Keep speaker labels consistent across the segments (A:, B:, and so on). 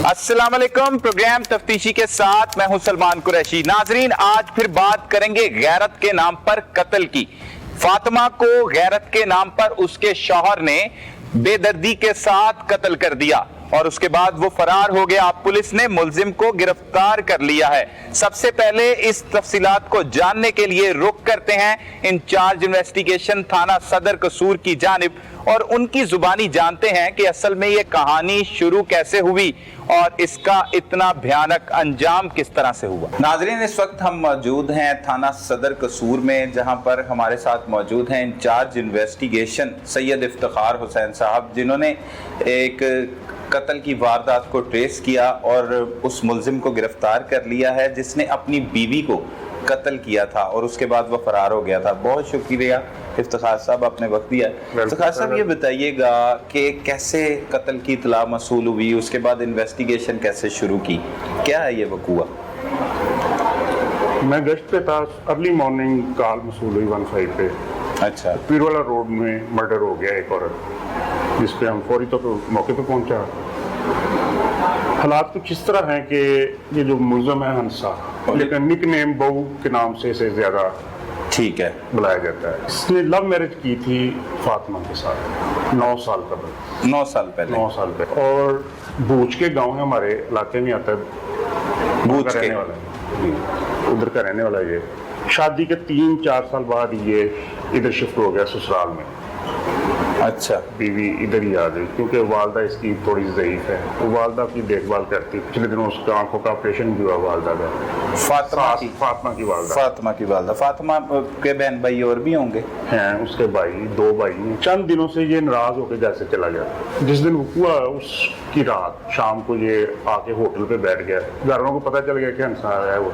A: अस्सलाम वालेकुम। प्रोग्राम तफ्तीशी के साथ मैं हूं सलमान कुरैशी। नाजरीन, आज फिर बात करेंगे गैरत के नाम पर कत्ल की। फातिमा को गैरत के नाम पर उसके शौहर ने बेदर्दी के साथ कत्ल कर दिया और उसके बाद वो फरार हो गया। पुलिस ने मुलजिम को गिरफ्तार कर लिया है। सबसे पहले इस तफसीलात को जानने के लिए रुख करते हैं इंचार्ज इन्वेस्टिगेशन थाना सदर कसूर की जानिब और उनकी जुबानी जानते हैं कि असल में ये कहानी शुरू कैसे हुई और इसका इतना भयानक अंजाम किस तरह से हुआ। नाजरीन, इस वक्त हम मौजूद हैं थाना सदर कसूर में, जहां पर हमारे साथ मौजूद हैं इंचार्ज इन्वेस्टिगेशन सैयद इफ्तिखार हुसैन साहब, जिन्होंने एक कत्ल की वारदात को ट्रेस किया और उस मुलजिम को गिरफ्तार कर लिया है जिसने अपनी बीवी को कत्ल किया था और उसके बाद वो फरार हो गया था। बहुत शुक्रिया इफ्तिखार साहब, आपने वक्त दिया। इफ्तिखार साहब, ये बताइएगा कि कैसे कत्ल की इत्तला मसूल हुई, उसके बाद इन्वेस्टिगेशन कैसे शुरू की, क्या है ये वकूआ?
B: मैं गश्त पे था, अर्ली मॉर्निंग कॉल मसूल हुई 15 पे।
A: अच्छा।
B: पीरवाला रोड में मर्डर हो गया एक औरत, जिस पे हम फौरी तौर पर मौके पे पहुंचा। हालात कुछ इस तरह हैं कि ये जो मुलज़म है हंसा, लेकिन निक नेम बहू के नाम से इसे ज़्यादा
A: ठीक है
B: बुलाया जाता है। इसने लव मैरिज की थी फातिमा के साथ 9 साल कबल।
A: 9 साल पहले।
B: 9 साल पहले। और बूच के गांव है, हमारे इलाके में आता है,
A: बूच के
B: रहने वाला है, उधर का रहने वाला। ये शादी के 3-4 साल बाद ये इधर शिफ्ट हो गया ससुराल में।
A: अच्छा।
B: बीवी इधर ही आ गई क्योंकि वालदा इसकी थोड़ी ज़ईफ है, वो वालदा की देखभाल करती। पिछले दिनों उसका आंखों का ऑपरेशन भी हुआ वालदा का। फातिमा की वालदा।
A: फातिमा की वालदा। फातिमा के बहन भाई और भी होंगे?
B: हैं उसके भाई, 2 भाई हैं। चंद दिनों से ये नाराज होकर जैसे चला गया। जिस दिन हुआ उसकी रात शाम को ये आके होटल पे बैठ गया। घर वालों को पता चल गया कि हंसा आया है। वो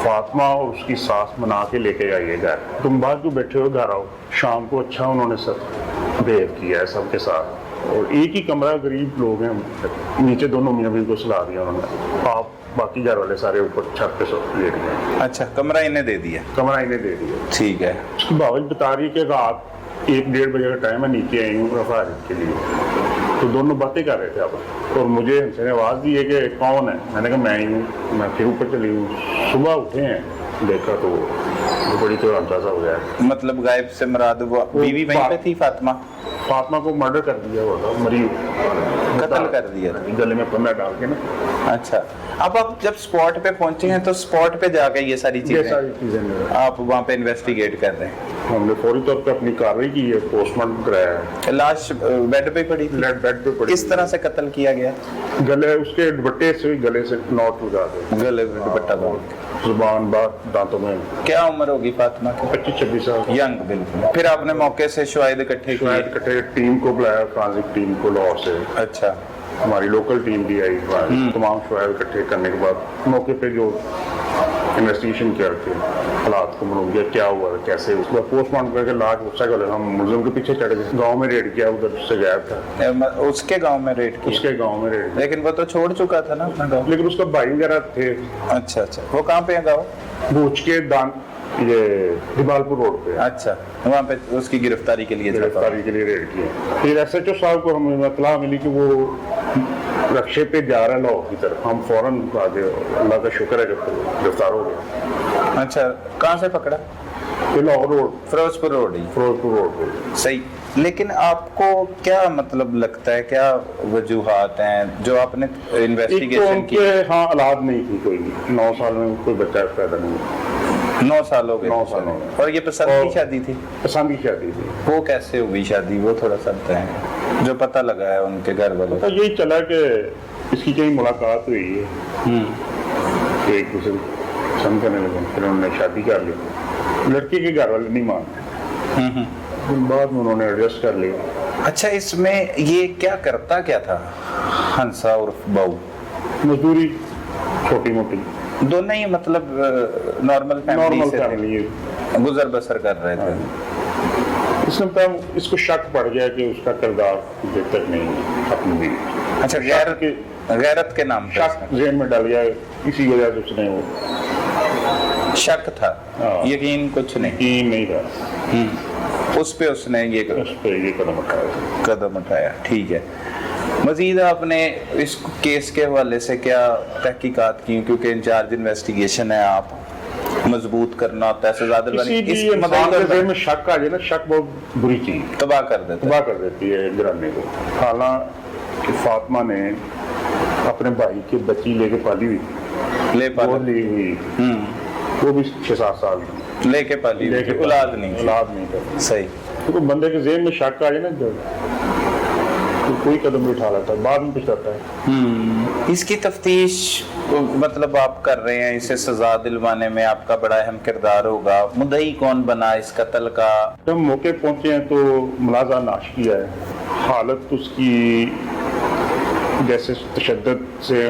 B: फातिमा और उसकी सास मना के लेके आई है घर, तुम बाहर क्यों बैठे हो, घर आओ। शाम को अच्छा उन्होंने सब बिहेव किया है सबके साथ। और एक ही कमरा, गरीब लोग हैं, नीचे दोनों मियां बीवी को सुला दिया उन्होंने। आप बाकी घर वाले सारे ऊपर छत पे सो लेट गए।
A: अच्छा, कमरा इन्हें दे दिया?
B: कमरा इन्हें दे दिया।
A: ठीक है।
B: उसकी बावज बता रही है कि रात 1-1:30 बजे का टाइम है, नीचे आई हूँ रफारिश के लिए। तो दोनों बातें कर रहे थे आप, और मुझे हमसे ने आवाज़ दी है कि कौन है। मैंने कहा मैं ही हूँ। मैं फिर ऊपर चली हूँ। सुबह उठे हैं, देखा तो बड़ी तो अंदाजा हो गया।
A: मतलब गायब से मुराद वो बीवी वहीं पे थी? फातिमा
B: को मर्डर कर दिया हुआ था, मरी
A: कत्ल कर दिया,
B: गले में पन्ना डाल के ना।
A: अच्छा। अब आप जब स्पॉट पे पहुंचे हैं तो स्पॉट पे जाकर ये सारी चीजें आप वहाँ पे इन्वेस्टिगेट कर रहे हैं?
B: हमने फौरी तौर पे अपनी कार्रवाई की है, पोस्टमार्टम कराया है।
A: लाश बेड पे पड़ी?
B: बेड पे पड़ी।
A: किस तरह से कत्ल किया गया?
B: गले उसके दुपट्टे से, गले से नॉट लगा दे,
A: गले में दुपट्टा बांध,
B: जुबान बात दांतों में।
A: क्या उम्र होगी फातिमा की?
B: 25-26 साल।
A: यंग बिल्कुल। फिर आपने मौके से शवाहिद इकट्ठे किए?
B: टीम को बुलाया, फ्रांसिक टीम को लाहौर से।
A: अच्छा।
B: हमारी लोकल टीम भी आई। तमाम शवाहिद इकट्ठे करने के बाद मौके पे जो इन्वेस्टिगेशन किया के हालात को मालूम किया, क्या हुआ कैसे। उसका पोस्टमार्टम करके लाश गुस्सा कर हम मुलजिम के पीछे चढ़ गए। गांव में रेड किया, उधर से गायब था।
A: उसके गांव में रेड किया?
B: उसके गांव में रेड।
A: लेकिन वो तो छोड़ चुका था ना अपना गाँव?
B: लेकिन उसका भाई वगैरह थे।
A: अच्छा अच्छा। वो कहाँ पे है गाँव?
B: बूच के दान, ये दिबालपुर रोड पे।
A: अच्छा, वहाँ पे उसकी गिरफ्तारी के लिए
B: रेड किया। फिर SHO साहब को हमें इत्तला मिली कि वो रक्शे पे जा रहा है लाहौर की तरफ। हम फौरन आगे, अल्लाह का शुक्र है कि गिरफ्तार हो गया।
A: अच्छा, कहाँ से पकड़ा?
B: लाहौर रोड,
A: फिरोजपुर रोड ही?
B: फिरोजपुर रोड।
A: सही। लेकिन आपको क्या मतलब लगता है, क्या वजूहात हैं जो आपने इन्वेस्टिगेशन की?
B: हाँ, औलाद नहीं थी कोई, 9 साल में कोई बच्चा पैदा नहीं।
A: 9 साल हो गए?
B: 9 साल हो गए।
A: और ये पसंद की शादी थी?
B: पसंद की शादी थी।
A: वो कैसे हुई शादी, वो थोड़ा सा बताएं, जो पता लगा है उनके घर वालों को?
B: यही चला कि इसकी कहीं मुलाकात हुई है, एक दूसरे पसंद करने लगे, फिर उन्होंने शादी कर ली। लड़की के घर वाले नहीं मानते, बाद में उन्होंने एडजस्ट कर लिया।
A: अच्छा, इसमें ये क्या करता क्या था हंसा उर्फ बहू?
B: मजदूरी छोटी मोटी,
A: दोनों ही मतलब नॉर्मल फैमिली गुजर बसर कर रहे थे।
B: इसको शक पड़ गया कि उसका किरदार बेहतर नहीं है अपनी बीवी।
A: अच्छा, गैरत के नाम पे
B: शक ज़हन में डाल गया, इसी वजह से उसने वो
A: शक था, यकीन कुछ नहीं
B: था।
A: उस पे उसने ये
B: कदम उठाया।
A: ठीक है। मजीद आपने इस केस के हवाले से क्या तहकीकात की, क्योंकि इंचार्ज इन्वेस्टिगेशन है, आप मजबूत करना होता है, सजा दिलवानी,
B: किसी भी इंसान के दिल में शक आ जाए ना, शक बहुत बुरी चीज
A: तबाह कर देता है।
B: तबाह कर देती है घराने को। हालांकि फातिमा ने अपने भाई की बच्ची लेके पाली हुई, वो ली हुई, वो भी 6-7 साल
A: लेके पाली हुई, औलाद नहीं
B: कर
A: सही।
B: तो बंदे के ज़हन में शक आ जाए ना जब, तो कोई कदम नहीं उठा लेता, बाद में पछताता है।
A: इसकी तफ्तीश मतलब आप कर रहे हैं, इसे सजा दिलवाने में आपका बड़ा अहम किरदार होगा। मुद्दई कौन बना इस कत्ल का?
B: जब मौके पहुंचे हैं तो मुलाजा नाशकिया है, हालत उसकी जैसे तशद्दुद से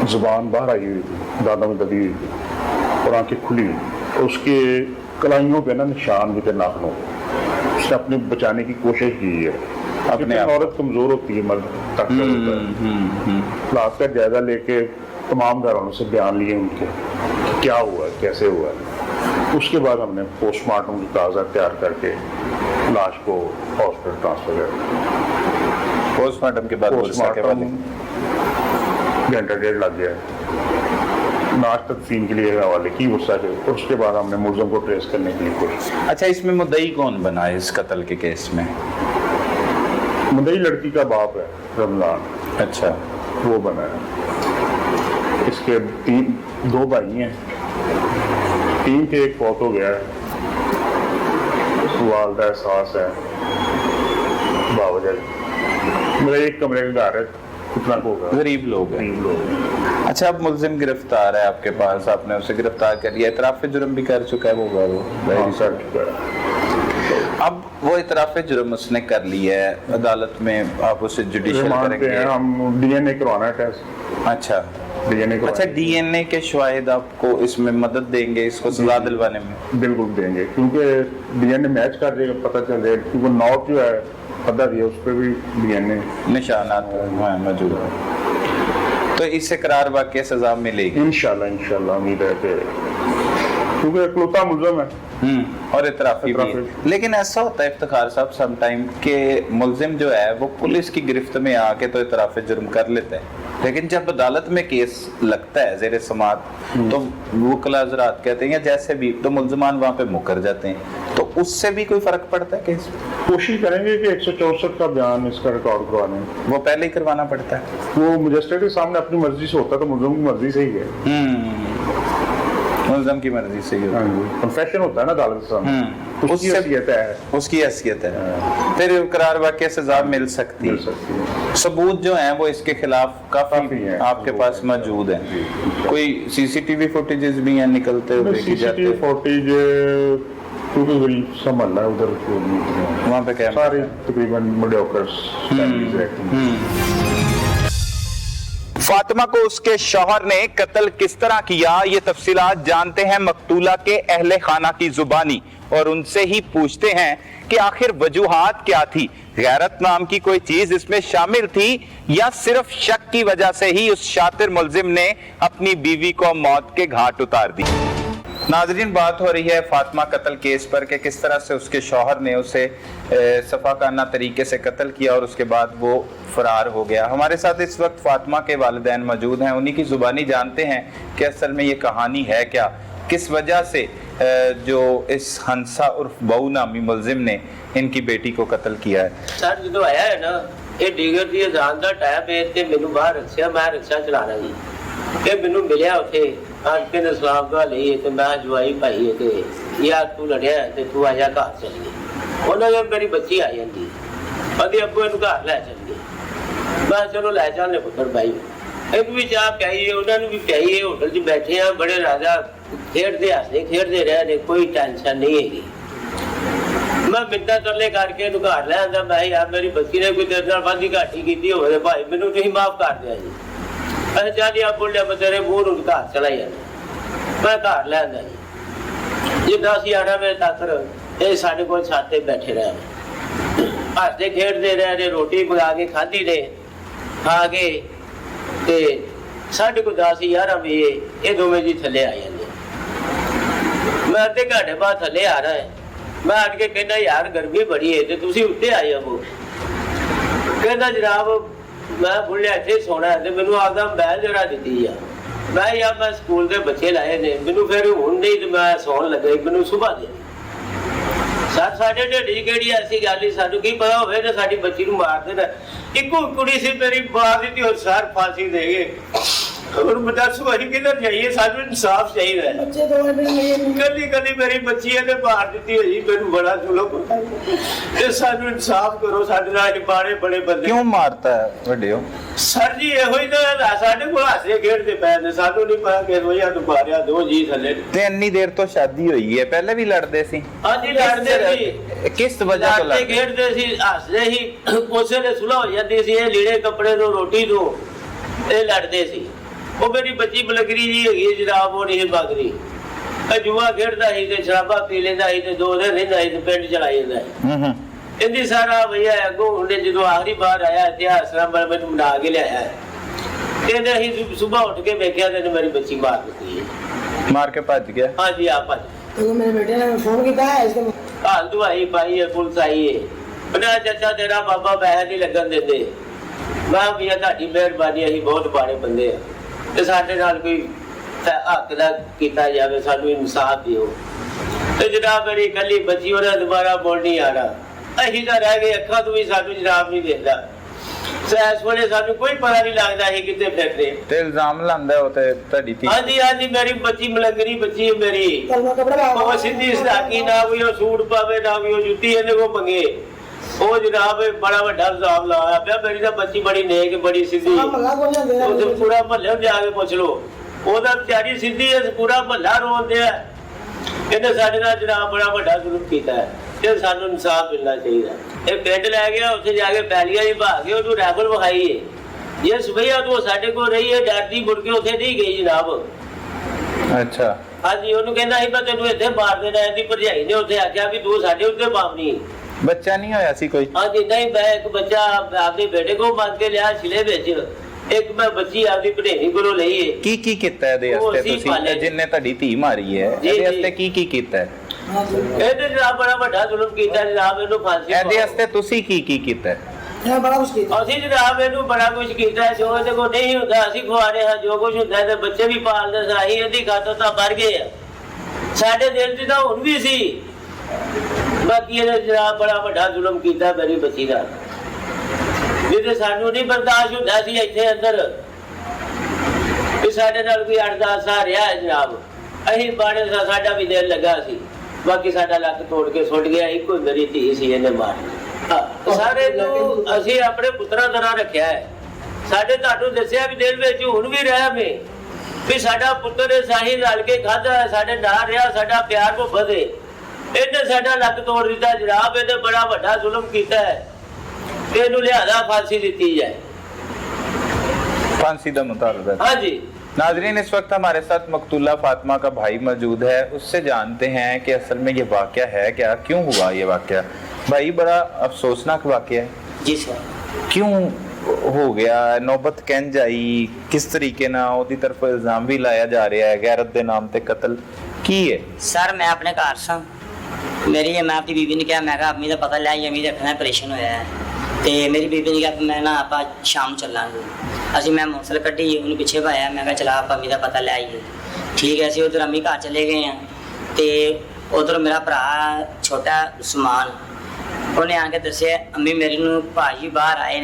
B: जुबान बाहर आई हुई थी, दांतों में दबी हुई थी और आंखें खुली हुई, और उसके कलाइयों पे ना निशान भी थे नाखूनों। उसने अपने बचाने की कोशिश की है। अपने औरत कमजोर होती है, मर्द ताकतवर होता है। हालात का जायजा लेके तमाम घरों से बयान लिए उनके, क्या हुआ, कैसे हुआ। उसके बाद हमने पोस्टमार्टम की कागजात तैयार करके लाश को हॉस्पिटल ट्रांसफर किया।
A: पोस्टमार्टम के बाद
B: घंटा डेढ़ लग गया नाश तदफीन के लिए हवाले की गुस्सा के, और उसके बाद हमने मुलज़िम को ट्रेस करने की कोशिश।
A: अच्छा, इसमें मुद्दई कौन बना है इस कत्ल के केस में?
B: मुद्दई लड़की का बाप है, रमजान।
A: अच्छा,
B: वो बना है। इसके 2 भाई हैं, 3 के एक फौत हो गया है, वालदा एहसास है बावजूद। मेरा एक कमरे का घर है, कितना होगा,
A: गरीब लोग हैं। अच्छा, अब मुलजिम गिरफ्तार है आपके पास, आपने उसे गिरफ्तार कर लिया, इतराफ़ जुर्म भी कर चुका है वो
B: कर चुका है।
A: अब वो इतराफ़ जुर्म उसने कर लिया है, अदालत में आप उसे जुडिशियल करेंगे?
B: हम डीएनए करवाना है टेस्ट।
A: अच्छा, डीएनए के शवाहिद आपको इसमें मदद देंगे इसको सजा दिलवाने में?
B: बिल्कुल देंगे, क्योंकि डीएनए मैच कर देगा, पता चल जाएगा। क्योंकि नॉट जो है पता दिया, उस पर भी डीएनए
A: निशानात मौजूद है, तो इससे करार वाक़ई सजा मिलेगी
B: इंशाल्लाह। उम्मीद है कि क्योंकि इकलौता मुलज़िम है
A: और इतराफ़ी भी है। लेकिन ऐसा होता है इफ्तिखार साहब सम टाइम के मुलजिम जो है वो पुलिस की गिरफ्त में आके तो इतराफ़ जुर्म कर लेता है, लेकिन जब अदालत में केस लगता है ज़ेर समात तो वकील हज़रात कहते हैं या जैसे भी, तो मुलजमान वहाँ पे मुकर जाते हैं। तो उससे भी कोई फर्क पड़ता है केस?
B: कोशिश करेंगे कि 164 का बयान इसका रिकॉर्ड करवाने,
A: वो पहले ही करवाना पड़ता है।
B: वो मजिस्ट्रेट के सामने अपनी मर्जी से होता है, तो मुलजिम की मर्जी से ही है।
A: मुलज़िम की मर्जी से ही
B: कन्फेशन होता है ना अदालत के सामने, उसकी हैसियत है। फिर करार वाक़ई सजा मिल सकती है। सबूत जो हैं वो इसके खिलाफ काफी हैं, आपके पास मौजूद हैं। कोई सीसीटीवी फुटेजेस भी हैं निकलते हुए? सीसीटीवी फुटेज क्योंकि गरीब सा मोहल्ला है उधर,
A: वहाँ पे क्या
B: सारे तकरीबन मीडियोकर्स फैमिलीज रहती हैं।
A: फातिमा को उसके शौहर ने कत्ल किस तरह किया, ये तफसीलात जानते हैं मकतूला के अहले खाना की जुबानी, और उनसे ही पूछते हैं कि आखिर वजूहात क्या थी। गैरत नाम की कोई चीज इसमें शामिल थी या सिर्फ शक की वजह से ही उस शातिर मुलजिम ने अपनी बीवी को मौत के घाट उतार दी। नाजरीन, बात हो रही है फातिमा कत्ल केस पर कि किस तरह से उसके शौहर ने उसे सफाकाना तरीके से कत्ल किया और उसके बाद वो फरार हो गया। हमारे साथ इस वक्त फातिमा के वालिदैन मौजूद हैं, उन्हीं की जुबानी जानते हैं कि असल में ये कहानी है क्या, किस वजह से जो इस हंसा उर्फ बहू नामी मुलजिम ने इनकी बेटी को कत्ल किया है।
C: सर जो आया है ना, ये डिगर दी अजान दा टाइम है ते मेनू बाहर रखिया, मैं रिक्शा चला रहा जी, ये मेनू मिलिया उथे आज के इस्लाम का लिए ते मैं जवाई भाई है ते यार तू लड़िया ते तू आजा घर चलिए। उन्होंने जब मेरी बच्ची आई जाती अभी अबू इन घर लै चलिए, मैं चलो लै चलने पुत्र भाई, एक भी चाह प्याई है, उन्होंने भी प्याई है, होटल च बैठे हैं, बड़े राजा खेड़ते हंसते खेड़ते रहे, कोई टेंशन नहीं है। मैं मिन्नत तरले करके घर ले आंदा, मैं यार मेरी बच्ची ने कोई तेरे नाल वादी घाटी की होवे भाई, मैनू तुसीं माफ कर दिया जी। अच्छा जी, आप बोलिया मैं तेरे मुंह नूं घर चला जाना, मैं घर ले आंदा जी। ये 10-11 बजे तक ये साडे कोल छत ते बैठे रहे, हंसते खेड़ते रहे, रोटी पका के खाधी ने, खा के ते साढ़े को 10-11 बजे ये दोवें जी थले आ जाते। मैं अद्धे घंटे बाद थले आ रहा है, मैं अट के कहना यार गर्मी बड़ी है तो तुसी उत्ते आ जाओ। कहना जनाब ਮੈਂ ਬੁੱਲਿਆ ਇੱਥੇ ਸੋਣਾ ਤੇ ਮੈਨੂੰ ਆਪਦਾ ਮੋਬਾਈਲ ਜਰਾ ਦਿੱਤੀ ਆ। ਮੈਂ ਯਾਰ ਮੈਂ ਸਕੂਲ ਦੇ ਬੱਚੇ ਲਾਏ ਨੇ, ਮੈਨੂੰ ਫਿਰ ਹੁਣ ਨਹੀਂ ਤੇ ਮੈਂ ਸੌਣ ਲੱਗਾ, ਮੈਨੂੰ ਸੁਬਾਹ ਦੇ ਸਰ ਸਾਡੇ ਢੇਡੀ ਕਿਹੜੀ ਐਸੀ ਗੱਲ ਨਹੀਂ, ਸਾਨੂੰ ਕੀ ਪਤਾ ਹੋਵੇ ਤੇ ਸਾਡੀ ਬੱਚੀ ਨੂੰ ਮਾਰ ਦੇਣਾ। ਇੱਕੋ ਕੁੜੀ ਸੀ ਮੇਰੀ ਮਾਰ ਦਿੱਤੀ ਔਰ ਸਰ ਫਾਂਸੀ ਦੇ ਗਏ। और बतासो ਅਸੀਂ ਕਿੱਧਰ ਜਾਈਏ, ਸਾਨੂੰ ਇਨਸਾਫ ਚਾਹੀਦਾ ਹੈ।
D: ਬੱਚੇ ਦੋਵੇਂ ਮੇਰੇ
C: ਕਦੀ ਕਦੀ ਮੇਰੀ ਬੱਚੀ ਇਹਨੇ ਮਾਰ ਦਿੱਤੀ ਹੈ ਜੀ, ਮੈਨੂੰ ਬੜਾ ਜ਼ੁਲਮ ਤੇ ਸਾਨੂੰ ਇਨਸਾਫ ਕਰੋ। ਸਾਡੇ ਨਾਲ ਬਾੜੇ ਬੜੇ ਬੰਦੇ
A: ਕਿਉਂ ਮਾਰਤਾ ਹੈ ਵੱਡਿਓ?
C: ਸਰ ਜੀ ਇਹੋ ਹੀ ਤਾਂ ਸਾਡੇ ਕੋਲ ਹੱਸੇ ਖੇਡਦੇ ਪਏ ਨੇ, ਸਾਨੂੰ ਨਹੀਂ ਪਤਾ ਕਿ ਰੋਇਆ ਤੋਂ ਮਾਰਿਆ ਦੋ ਜੀ ਥੱਲੇ।
A: ਤੇ ਇੰਨੀ ਦੇਰ ਤੋਂ ਸ਼ਾਦੀ ਹੋਈ ਹੈ, ਪਹਿਲੇ ਵੀ ਲੜਦੇ ਸੀ?
C: ਹਾਂਜੀ ਲੜਦੇ ਸੀ।
A: ਕਿਸ ਵਜ੍ਹਾ ਤੋਂ
C: ਲੜਦੇ ਖੇਡਦੇ ਸੀ, ਹੱਸਦੇ ਸੀ, ਉਸੇ ਨੇ ਸੁਲਹ ਹੋ ਜਾਂਦੀ ਸੀ। ਇਹ ਲੀੜੇ ਕੱਪੜੇ ਤੋਂ ਰੋਟੀ ਤੋਂ ਇਹ ਲੜਦੇ ਸੀ। ਉਹ ਮੇਰੀ ਬੱਚੀ ਬਲਗਰੀ ਜੀ ਹੈਗੀ ਜਨਾਬ, ਉਹ ਨਹੀਂ ਮੰਗਦੀ। ਜੂਆ ਖੇਡਦਾ ਸੀ ਤੇ ਸ਼ਰਾਬਾ ਪੀ ਲੈਂਦਾ ਸੀ ਤੇ 2 ਦਿਨ ਰਹਿੰਦਾ ਸੀ ਤੇ ਪਿੰਡ ਚਲਾ ਜਾਂਦਾ। ਇਹਦੀ ਸਾਰਾ ਭਈਆ ਅੱਗੋਂ ਹੁੰਦੇ ਜਦੋਂ ਆਖਰੀ ਵਾਰ ਆਇਆ ਇਤਿਹਾਸ ਨਾਲ ਮੈਨੂੰ ਮਨਾ ਕੇ ਲਿਆਇਆ। ਕਹਿੰਦੇ ਅਸੀਂ ਸੁਬਾਹ ਉੱਠ ਕੇ ਵੇਖਿਆ ਤੇ ਮੇਰੀ ਬੱਚੀ ਮਾਰ ਦਿੱਤੀ ਹੈ।
A: ਮਾਰ ਕੇ ਭੱਜ ਗਿਆ?
C: ਹਾਂਜੀ ਆ ਭੱਜ।
D: तो मेरे बेटे ने फोन किया है इसके
C: ਹਾਲ ਦਵਾਈ ਪਾਈ ਹੈ, ਪੁਲਿਸ ਆਈ ਹੈ। ਬਣਾ ਚਾਚਾ ਤੇਰਾ ਬਾਬਾ ਪੈਸੇ ਨਹੀਂ ਲੱਗਣ ਦਿੰਦੇ। ਮੈਂ ਵੀ ਤੁਹਾਡੀ ਮਿਹਰਬਾਨੀ, ਅਸੀਂ ਬਹੁਤ ਬਾੜੇ ਬੰਦੇ ਆ ਤੇ ਸਾਡੇ ਨਾਲ ਕੋਈ ਹੱਕ ਦਾ ਕੀਤਾ ਜਾਵੇ, ਸਾਨੂੰ ਇਨਸਾਫ ਦਿਓ। ਤੇ ਜਨਾਬ ਮੇਰੀ ਇਕੱਲੀ ਬੱਚੀ, ਉਹਦਾ ਦੁਬਾਰਾ ਬੋਲ ਨਹੀਂ ਆ ਰਹਾ। ਅਸੀਂ ਤਾਂ ਰਹਿ ਗਏ, ਅੱਖਾਂ ਤੋਂ ਵੀ ਸਾਨੂੰ ਜਨਾਬ ਨਹੀਂ ਦੇਖਦਾ। ਇਸ ਵੇਲੇ ਸਾਨੂੰ ਕੋਈ ਪਤਾ ਨਹੀਂ ਲੱਗਦਾ ਅਸੀਂ ਕਿੱਥੇ ਫਿਰਦੇ।
A: ਤੇ ਇਲਜ਼ਾਮ ਲਾਉਂਦਾ ਉਹ ਤੇ ਤੁਹਾਡੀ ਧੀ?
C: ਹਾਂਜੀ ਹਾਂਜੀ ਮੇਰੀ ਬੱਚੀ ਮਲੰਗਰੀ ਬੱਚੀ ਹੈ ਮੇਰੀ।
D: कलमा कपड़ा
C: ਉਹ ਸਿੱਧੀ ਸਦਾਕੀ, ਨਾ ਕੋਈ ਉਹ ਸੂਟ ਪਾਵੇ ਨਾ ਕੋਈ ਉਹ ਜੁੱਤੀ ਇਹਦੇ ਕੋਲ ਮੰਗੇ। ਉਹ ਜਨਾਬ ਬੜਾ ਵੱਡਾ ਇਲਜ਼ਾਮ ਲਾਇਆ ਪਿਆ। ਮੇਰੀ ਤਾਂ ਬੱਚੀ ਬੜੀ ਨੇਕ, ਬੜੀ ਸਿੱਧੀ।
D: मल्ला को नहीं देना
C: ਉਹ ਪੂਰਾ ਮਹੱਲੇ ਜਾ ਕੇ ਪੁੱਛ ਲੋ, ਉਹਦਾ ਵਿਚਾਰੀ ਸਿੱਧੀ ਹੈ, ਪੂਰਾ ਮਹੱਲਾ ਰੋਂਦੇ ਆ। ਇਹਨੇ ਸਾਡੇ ਨਾਲ ਜਨਾਬ ਬੜਾ ਵੱਡਾ ਜ਼ੁਲਮ ਕੀਤਾ ਹੈ ਤੇ ਸਾਨੂੰ ਇਨਸਾਫ ਮਿਲਣਾ ਚਾਹੀਦਾ। ਇਹ ਪਿੰਡ ਲੈ ਗਿਆ, ਉੱਥੇ ਜਾ ਕੇ ਪੈਲੀਆਂ ਹੀ ਭਾ ਕੇ ਉਹਨੂੰ ਰਾਈਫਲ ਵਿਖਾਈ ਹੈ। ਇਹ ਸੁਬਈਆ ਤੋਂ ਸਾਡੇ ਕੋਲ ਰਹੀ ਹੈ, ਡਰਦੀ ਮੁੜ ਕੇ ਉੱਥੇ ਨਹੀਂ ਗਈ ਜਨਾਬ।
A: ਅੱਛਾ।
C: ਹਾਂਜੀ ਉਹਨੂੰ ਕਹਿੰਦਾ ਸੀ ਮੈਂ ਤੈਨੂੰ ਇੱਥੇ ਮਾਰ ਦੇਣਾ। ਇਹਦੀ ਭਰਜਾਈ ਨੇ ਉੱਥੇ ਆਖਿਆ ਵੀ ਤੂੰ ਸਾਡੇ ਉੱਤੇ ਮਾਮਨੀ।
A: ਬੱਚਾ ਨਹੀਂ ਹੋਇਆ ਸੀ ਕੋਈ?
C: ਹਾਂਜੀ ਨਹੀਂ, ਮੈਂ ਇੱਕ ਬੱਚਾ ਆਪਦੇ ਬੇਟੇ ਕੋਲ ਮੰਗ ਕੇ ਲਿਆ ਛਿਲੇ ਵਿੱਚ, ਇੱਕ ਮੈਂ ਬੱਚੀ ਆਪਦੀ ਭਣੇਵੀਂ ਕੋਲੋਂ ਲਈ ਹੈ।
A: ਕੀ ਕੀ ਕੀਤਾ ਇਹਦੇ
C: ਉਹ
A: ਵਾਸਤੇ
C: ਅਸੀਂ
A: ਤੁਸੀਂ,
C: ਪਾਲੇ।
A: ਜਿੰਨੇ ਤੁਹਾਡੀ ਧੀ ਮਾਰੀ ਹੈ
C: ਜੀ,
A: ਇਹਦੇ
C: ਜੀ।
A: ਵਾਸਤੇ ਕੀ ਕੀ ਕੀਤਾ ਹੈ?
C: ਇਹਨੇ ਜਨਾਬ ਬੜਾ ਵੱਡਾ ਜ਼ੁਲਮ ਕੀਤਾ ਜਨਾਬ, ਇਹਨੂੰ ਫਾਂਸੀ
A: ਇਹਦੇ
C: ਪਵਾਓ।
A: ਵਾਸਤੇ ਤੁਸੀਂ ਕੀ ਕੀ ਕੀਤਾ ਹੈ?
D: है बड़ा मुश्किल
C: ਅਸੀਂ ਜਨਾਬ ਇਹਨੂੰ ਬੜਾ ਕੁਝ ਕੀਤਾ, ਜੋ ਇਹਦੇ ਕੋਲ ਨਹੀਂ ਹੁੰਦਾ ਅਸੀਂ ਖਵਾ ਰਹੇ ਹਾਂ। ਜੋ ਕੁਝ ਹੁੰਦਾ ਤੇ ਬੱਚੇ ਵੀ ਪਾਲਦੇ ਸਾਹੀ, ਇਹਦੀ ਖਾਤਰ ਤਾਂ ਮਰ ਗਏ ਆ। ਸਾਡੇ ਦਿਲ 'ਚ ਤਾਂ ਹੁਣ ਵੀ ਸੀ। ਬਾਕੀ ਇਹਨੇ ਜਨਾਬ ਬੜਾ ਵੱਡਾ ਜ਼ੁਲਮ ਕੀਤਾ ਮੇਰੀ ਬੱਚੀ ਦਾ, ਜਿਹਦੇ ਸਾਨੂੰ ਨਹੀਂ ਬਰਦਾਸ਼ਤ ਹੁੰਦਾ ਸੀ ਇੱਥੇ ਅੰਦਰ ਵੀ ਸਾਡੇ ਨਾਲ ਕੋਈ 8-10 ਸਾਲ ਰਿਹਾ ਹੈ ਜਨਾਬ। ਅਸੀਂ ਬਾੜੇ ਦਾ ਸਾਡਾ ਵੀ ਦਿਲ ਲੱਗਾ ਸੀ। ਬਾਕੀ ਸਾਡਾ ਲੱਕ ਤੋੜ ਕੇ ਸੁੱਟ ਗਿਆ। ਇੱਕੋ ਮੇਰੀ ਧੀ ਸੀ, ਇਹਨੇ ਮਾਰ ਸਾਰੇ ਨੂੰ ਅਸੀਂ ਆਪਣੇ ਪੁੱਤਰਾਂ ਤਰ੍ਹਾਂ ਰੱਖਿਆ ਹੈ। ਸਾਡੇ ਤੁਹਾਨੂੰ ਦੱਸਿਆ ਵੀ ਦਿਲ ਵਿੱਚ ਹੁਣ ਵੀ ਰਹਿ ਮੇ ਵੀ ਸਾਡਾ ਪੁੱਤਰ ਸਾਹੀ ਰਲ ਕੇ ਖਾਧਾ, ਸਾਡੇ ਨਾਲ ਰਿਹਾ, ਸਾਡਾ ਪਿਆਰ ਕੋ ਵਧੇ। ਇਹਨੇ ਸਾਡਾ ਲੱਕ ਤੋੜ ਦਿੱਤਾ ਜਨਾਬ। ਇਹਨੇ ਬੜਾ ਵੱਡਾ ਜ਼ੁਲਮ ਕੀਤਾ ਹੈ। ਇਹਨੂੰ ਲਿਆਦਾ ਫਾਂਸੀ ਦਿੱਤੀ ਜਾਏ।
A: फांसी का मुतालबा?
C: हाँ जी।
A: नाजरीन, इस वक्त हमारे साथ मकतूला फातिमा का भाई मौजूद है, उससे जानते हैं कि असल में ये वाक़या है क्या, क्यों हुआ ये वाक़या। भाई, बड़ा अफसोसनाक वाक़या है।
E: जी सर।
A: क्यों हो गया? नौबत कंज आई किस तरीके ना, ਉਹਦੀ ਤਰਫ ਇਲਜ਼ਾਮ ਵੀ ਲਾਇਆ ਜਾ ਰਿਹਾ ਹੈ ਗੈਰਤ ਦੇ ਨਾਮ ਤੇ ਕਤਲ ਕੀ ਹੈ?
E: सर मैं अपने घर सां, मेरी मैं अपनी बीबी ने कहा, मैं कहा अम्मी का पता लिया, अम्मी का रखना ऑपरेशन होया है। तो मेरी बीबी ने कहा मैं ना आप शाम चलांगे। ਅਸੀਂ ਮੈਂ ਮੋਟਰਸਾਈਕਲ ਕੱਢੀ, ਉਹਨੂੰ ਪਿੱਛੇ ਪਾਇਆ। ਮੈਂ ਕਿਹਾ ਚਲਾ ਆਪਾਂ ਅਮੀ ਦਾ ਪਤਾ ਲੈ ਆਈਏ। ਠੀਕ ਹੈ, ਅਸੀਂ ਉਧਰ ਅਮੀ ਘਰ ਚਲੇ ਗਏ ਹਾਂ ਤੇ ਉਧਰ ਮੇਰਾ ਭਰਾ ਛੋਟਾ ਉਸਮਾਨ, ਉਹਨੇ ਆ ਕੇ ਦੱਸਿਆ ਅਮੀ ਮੇਰੀ ਨੂੰ ਭਾਜੀ ਬਾਹਰ ਆਏ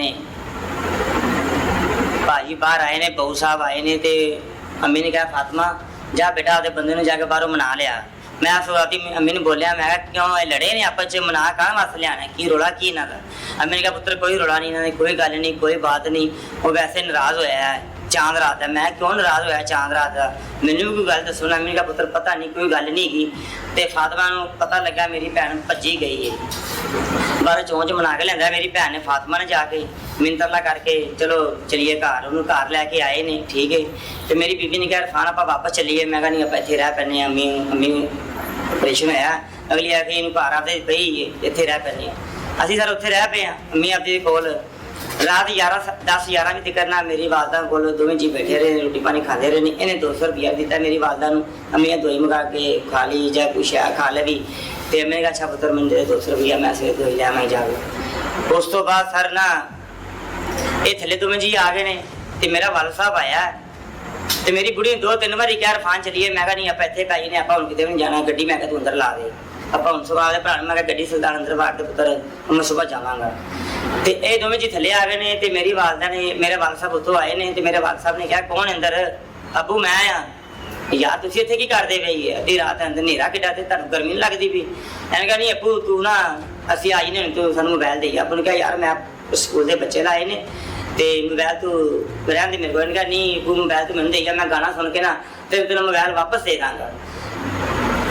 E: ਨੇ, ਬਹੂ ਸਾਹਿਬ ਆਏ ਨੇ। ਤੇ ਅਮੀ ਨੇ ਕਿਹਾ ਫਾਤਮਾ ਜਾ ਬੇਟਾ ਆਪਦੇ ਬੰਦੇ ਨੂੰ ਜਾ ਕੇ ਬਾਹਰੋਂ ਮਨਾ ਲਿਆ। ਮੈਂ ਸੁਰਾਤੀ ਅਮੀ ਨੂੰ ਬੋਲਿਆ, ਮੈਂ ਕਿਹਾ ਕਿਉਂ ਇਹ ਲੜੇ ਨੇ ਆਪਸ ਚ, ਮਨਾ ਕਾਹਦੇ ਵਾਸਤੇ ਲਿਆਣਾ, ਕੀ ਰੋਲਾ ਕੀ ਇਹਨਾਂ ਦਾ? ਅਮੀ ਨੇ ਕਿਹਾ ਪੁੱਤਰ ਕੋਈ ਰੋਲਾ ਨਹੀਂ, ਇਹਨਾਂ ਦੀ ਕੋਈ ਗੱਲ ਨਹੀਂ, ਕੋਈ ਬਾਤ ਨਹੀਂ, ਉਹ ਵੈਸੇ ਨਾਰਾਜ਼ ਹੋਇਆ ਹੈ ਚਾਂਦ ਰਾਤ ਦਾ। ਮੈਂ ਕਿਉਂ ਨਾਰਾਜ਼ ਹੋਇਆ ਚਾਂਦ ਰਾਤ ਦਾ, ਮੈਨੂੰ ਵੀ ਕੋਈ ਗੱਲ ਦੱਸੋ ਨਾ। ਅਮੀ ਨੇ ਕਿਹਾ ਪੁੱਤਰ ਪਤਾ ਨਹੀਂ, ਕੋਈ ਗੱਲ ਨਹੀਂ ਹੈਗੀ। ਤੇ ਫਾਤਮਾ ਨੂੰ ਪਤਾ ਲੱਗਾ ਮੇਰੀ ਭੈਣ ਭੱਜੀ ਗਈ ਹੈ। ਬਾਹਰ ਚੌਂਚ ਮਨਾ ਕੇ ਲੈਂਦਾ ਮੇਰੀ ਭੈਣ ਨੇ, ਫਾਤਮਾ ਨੇ ਜਾ ਕੇ ਮਿੰਤਰਲਾ ਕਰਕੇ ਚਲੋ ਚਲੀਏ ਘਰ। ਉਹਨੂੰ ਘਰ ਲੈ ਕੇ ਆਏ ਨੇ, ਠੀਕ ਹੈ। ਤੇ ਮੇਰੀ ਬੀਬੀ ਨੇ ਕਿਹਾ ਇਰਫਾਨ ਆਪਾਂ ਵਾਪਸ ਚੱਲੀਏ। ਮੈਂ ਕਿਹਾ ਨਹੀਂ ਆਪਾਂ ਇੱਥੇ ਰਹਿ ਪੈਂਦੇ ਹਾਂ, ਅੰਮੀ ਆਪਰੇਸ਼ਨ ਹੋਇਆ, ਅਗਲੀ ਆ ਕੇ ਇਹਨੂੰ ਘਰ ਆਪਦੇ ਪਈ ਇੱਥੇ ਰਹਿ ਪੈਂਦੇ ਹਾਂ। ਅਸੀਂ ਸਰ ਉੱਥੇ ਰਹਿ ਪਏ ਹਾਂ ਅੰਮੀ ਆਪਦੀ ਕੋਲ। ਰਾਤ 10-11 ਵਜੇ ਤੱਕ ਨਾ ਮੇਰੀ ਵਾਲਦਾ ਕੋਲ ਦੋਵੇਂ ਜੀ ਬੈਠੇ ਰਹੇ, ਰੋਟੀ ਪਾਣੀ ਖਾਂਦੇ ਰਹੇ ਨੇ। ਇਹਨੇ 200 ਰੁਪਇਆ ਦਿੱਤਾ ਮੇਰੀ ਵਾਲਦਾ ਨੂੰ, ਅੰਮੀ ਦਵਾਈ ਮੰਗਾ ਕੇ ਖਾ ਲਈ ਜਾਂ ਕੁਛ ਖਾ ਲਵੀ। ਤੇ ਮੈਂ ਕਿਹਾ ਅੱਛਾ ਪੁੱਤਰ ਮੈਨੂੰ ਦੇ 200 ਰੁਪਇਆ, ਮੈਂ ਸਵੇਰ ਦਵਾਈ ਲਿਆ ਮੈਂ ਜਾ ਕੇ। ਉਸ ਤੋਂ ਬਾਅਦ ਸਰ ਨਾ ਇਹ ਥੱਲੇ ਦੋਵੇਂ ਜੀ ਆ ਗਏ ਨੇ ਤੇ ਮੇਰਾ ਵਾਲ ਸਾਹਿਬ ਆਇਆ ਤੇ ਮੇਰੀ ਬੁੜੀ 2-3 ਵਾਰੀ ਕਿਹਾ ਰਫਾਨ ਚਲੀਏ। ਮੈਂ ਕਿਹਾ ਨਹੀਂ ਆਪਾਂ ਇੱਥੇ ਕਾਈ ਨੇ, ਆਪਾਂ ਹੁਣ ਕਿਤੇ ਵੀ ਨਹੀਂ ਜਾਣਾ, ਗੱਡੀ ਮੈਂ ਕਿਹਾ ਤੂੰ ਅੰਦਰ ਲਾ ਦੇ। ਆਪਾਂ ਹੁਣ ਸੁਭਾਅ ਦੇ ਭਰਾ ਨੂੰ ਮੈਂ ਕਿਹਾ ਗੱਡੀ ਸੁਲਤਾਨ ਅੰਦਰ ਵਾੜ ਦੇ ਪੁੱਤਰ, ਮੈਂ ਸੁਬਾਹ ਜਾਵਾਂਗਾ। ਤੇ ਇਹ ਦੋਵੇਂ ਜੀ ਥੱਲੇ ਆ ਗਏ ਨੇ ਤੇ ਮੇਰੀ ਵਾਲਦਾ ਨੇ, ਮੇਰੇ ਵਾਲ ਸਾਹਿਬ ਉੱਥੋਂ ਆਏ ਨੇ ਤੇ ਮੇਰੇ ਵਾਲ ਸਾਹਿਬ ਨੇ ਕਿਹਾ ਕੌਣ ਅੰਦਰ? ਅੱਬੂ ਮੈਂ ਆ। ਯਾਰ ਤੁਸੀਂ ਇੱਥੇ ਕੀ ਕਰਦੇ ਪਈ ਅੱਧੀ ਰਾਤ ਅੰਦਰ, ਹਨੇਰਾ ਕਿੱਡਾ ਤੇ ਤੁਹਾਨੂੰ ਗਰਮੀ ਨਹੀਂ ਲੱਗਦੀ ਵੀ? ਐਂ ਕਿਹਾ ਨਹੀਂ ਅੱਬੂ ਤੂੰ ਨਾ, ਅਸੀਂ ਆਈ ਨੇ ਤੂੰ ਸਾਨੂੰ ਮੋਬਾਈਲ ਦੇ। ਅੱਬੂ ਨੇ ਕਿਹਾ ਯਾਰ ਮੈਂ ਸਕੂਲ ਦੇ ਬੱਚੇ ਲਾਏ ਨੇ ਤੇ ਮੋਬਾਈਲ ਤੂੰ ਰਹਿਣ ਦੇ ਮੇਰੇ ਕੋਲ। ਕਿਹਾ ਨਹੀਂ ਅੱਬੂ ਮੋਬਾਈਲ ਤੂੰ ਮੈਨੂੰ ਦੇਗਾ, ਮੈਂ ਗਾਣਾ ਸੁਣ ਕੇ ਨਾ ਤੇ ਤੈਨੂੰ ਮੋਬਾਈਲ ਵਾਪਸ ਦੇ ਦਾਂਗਾ।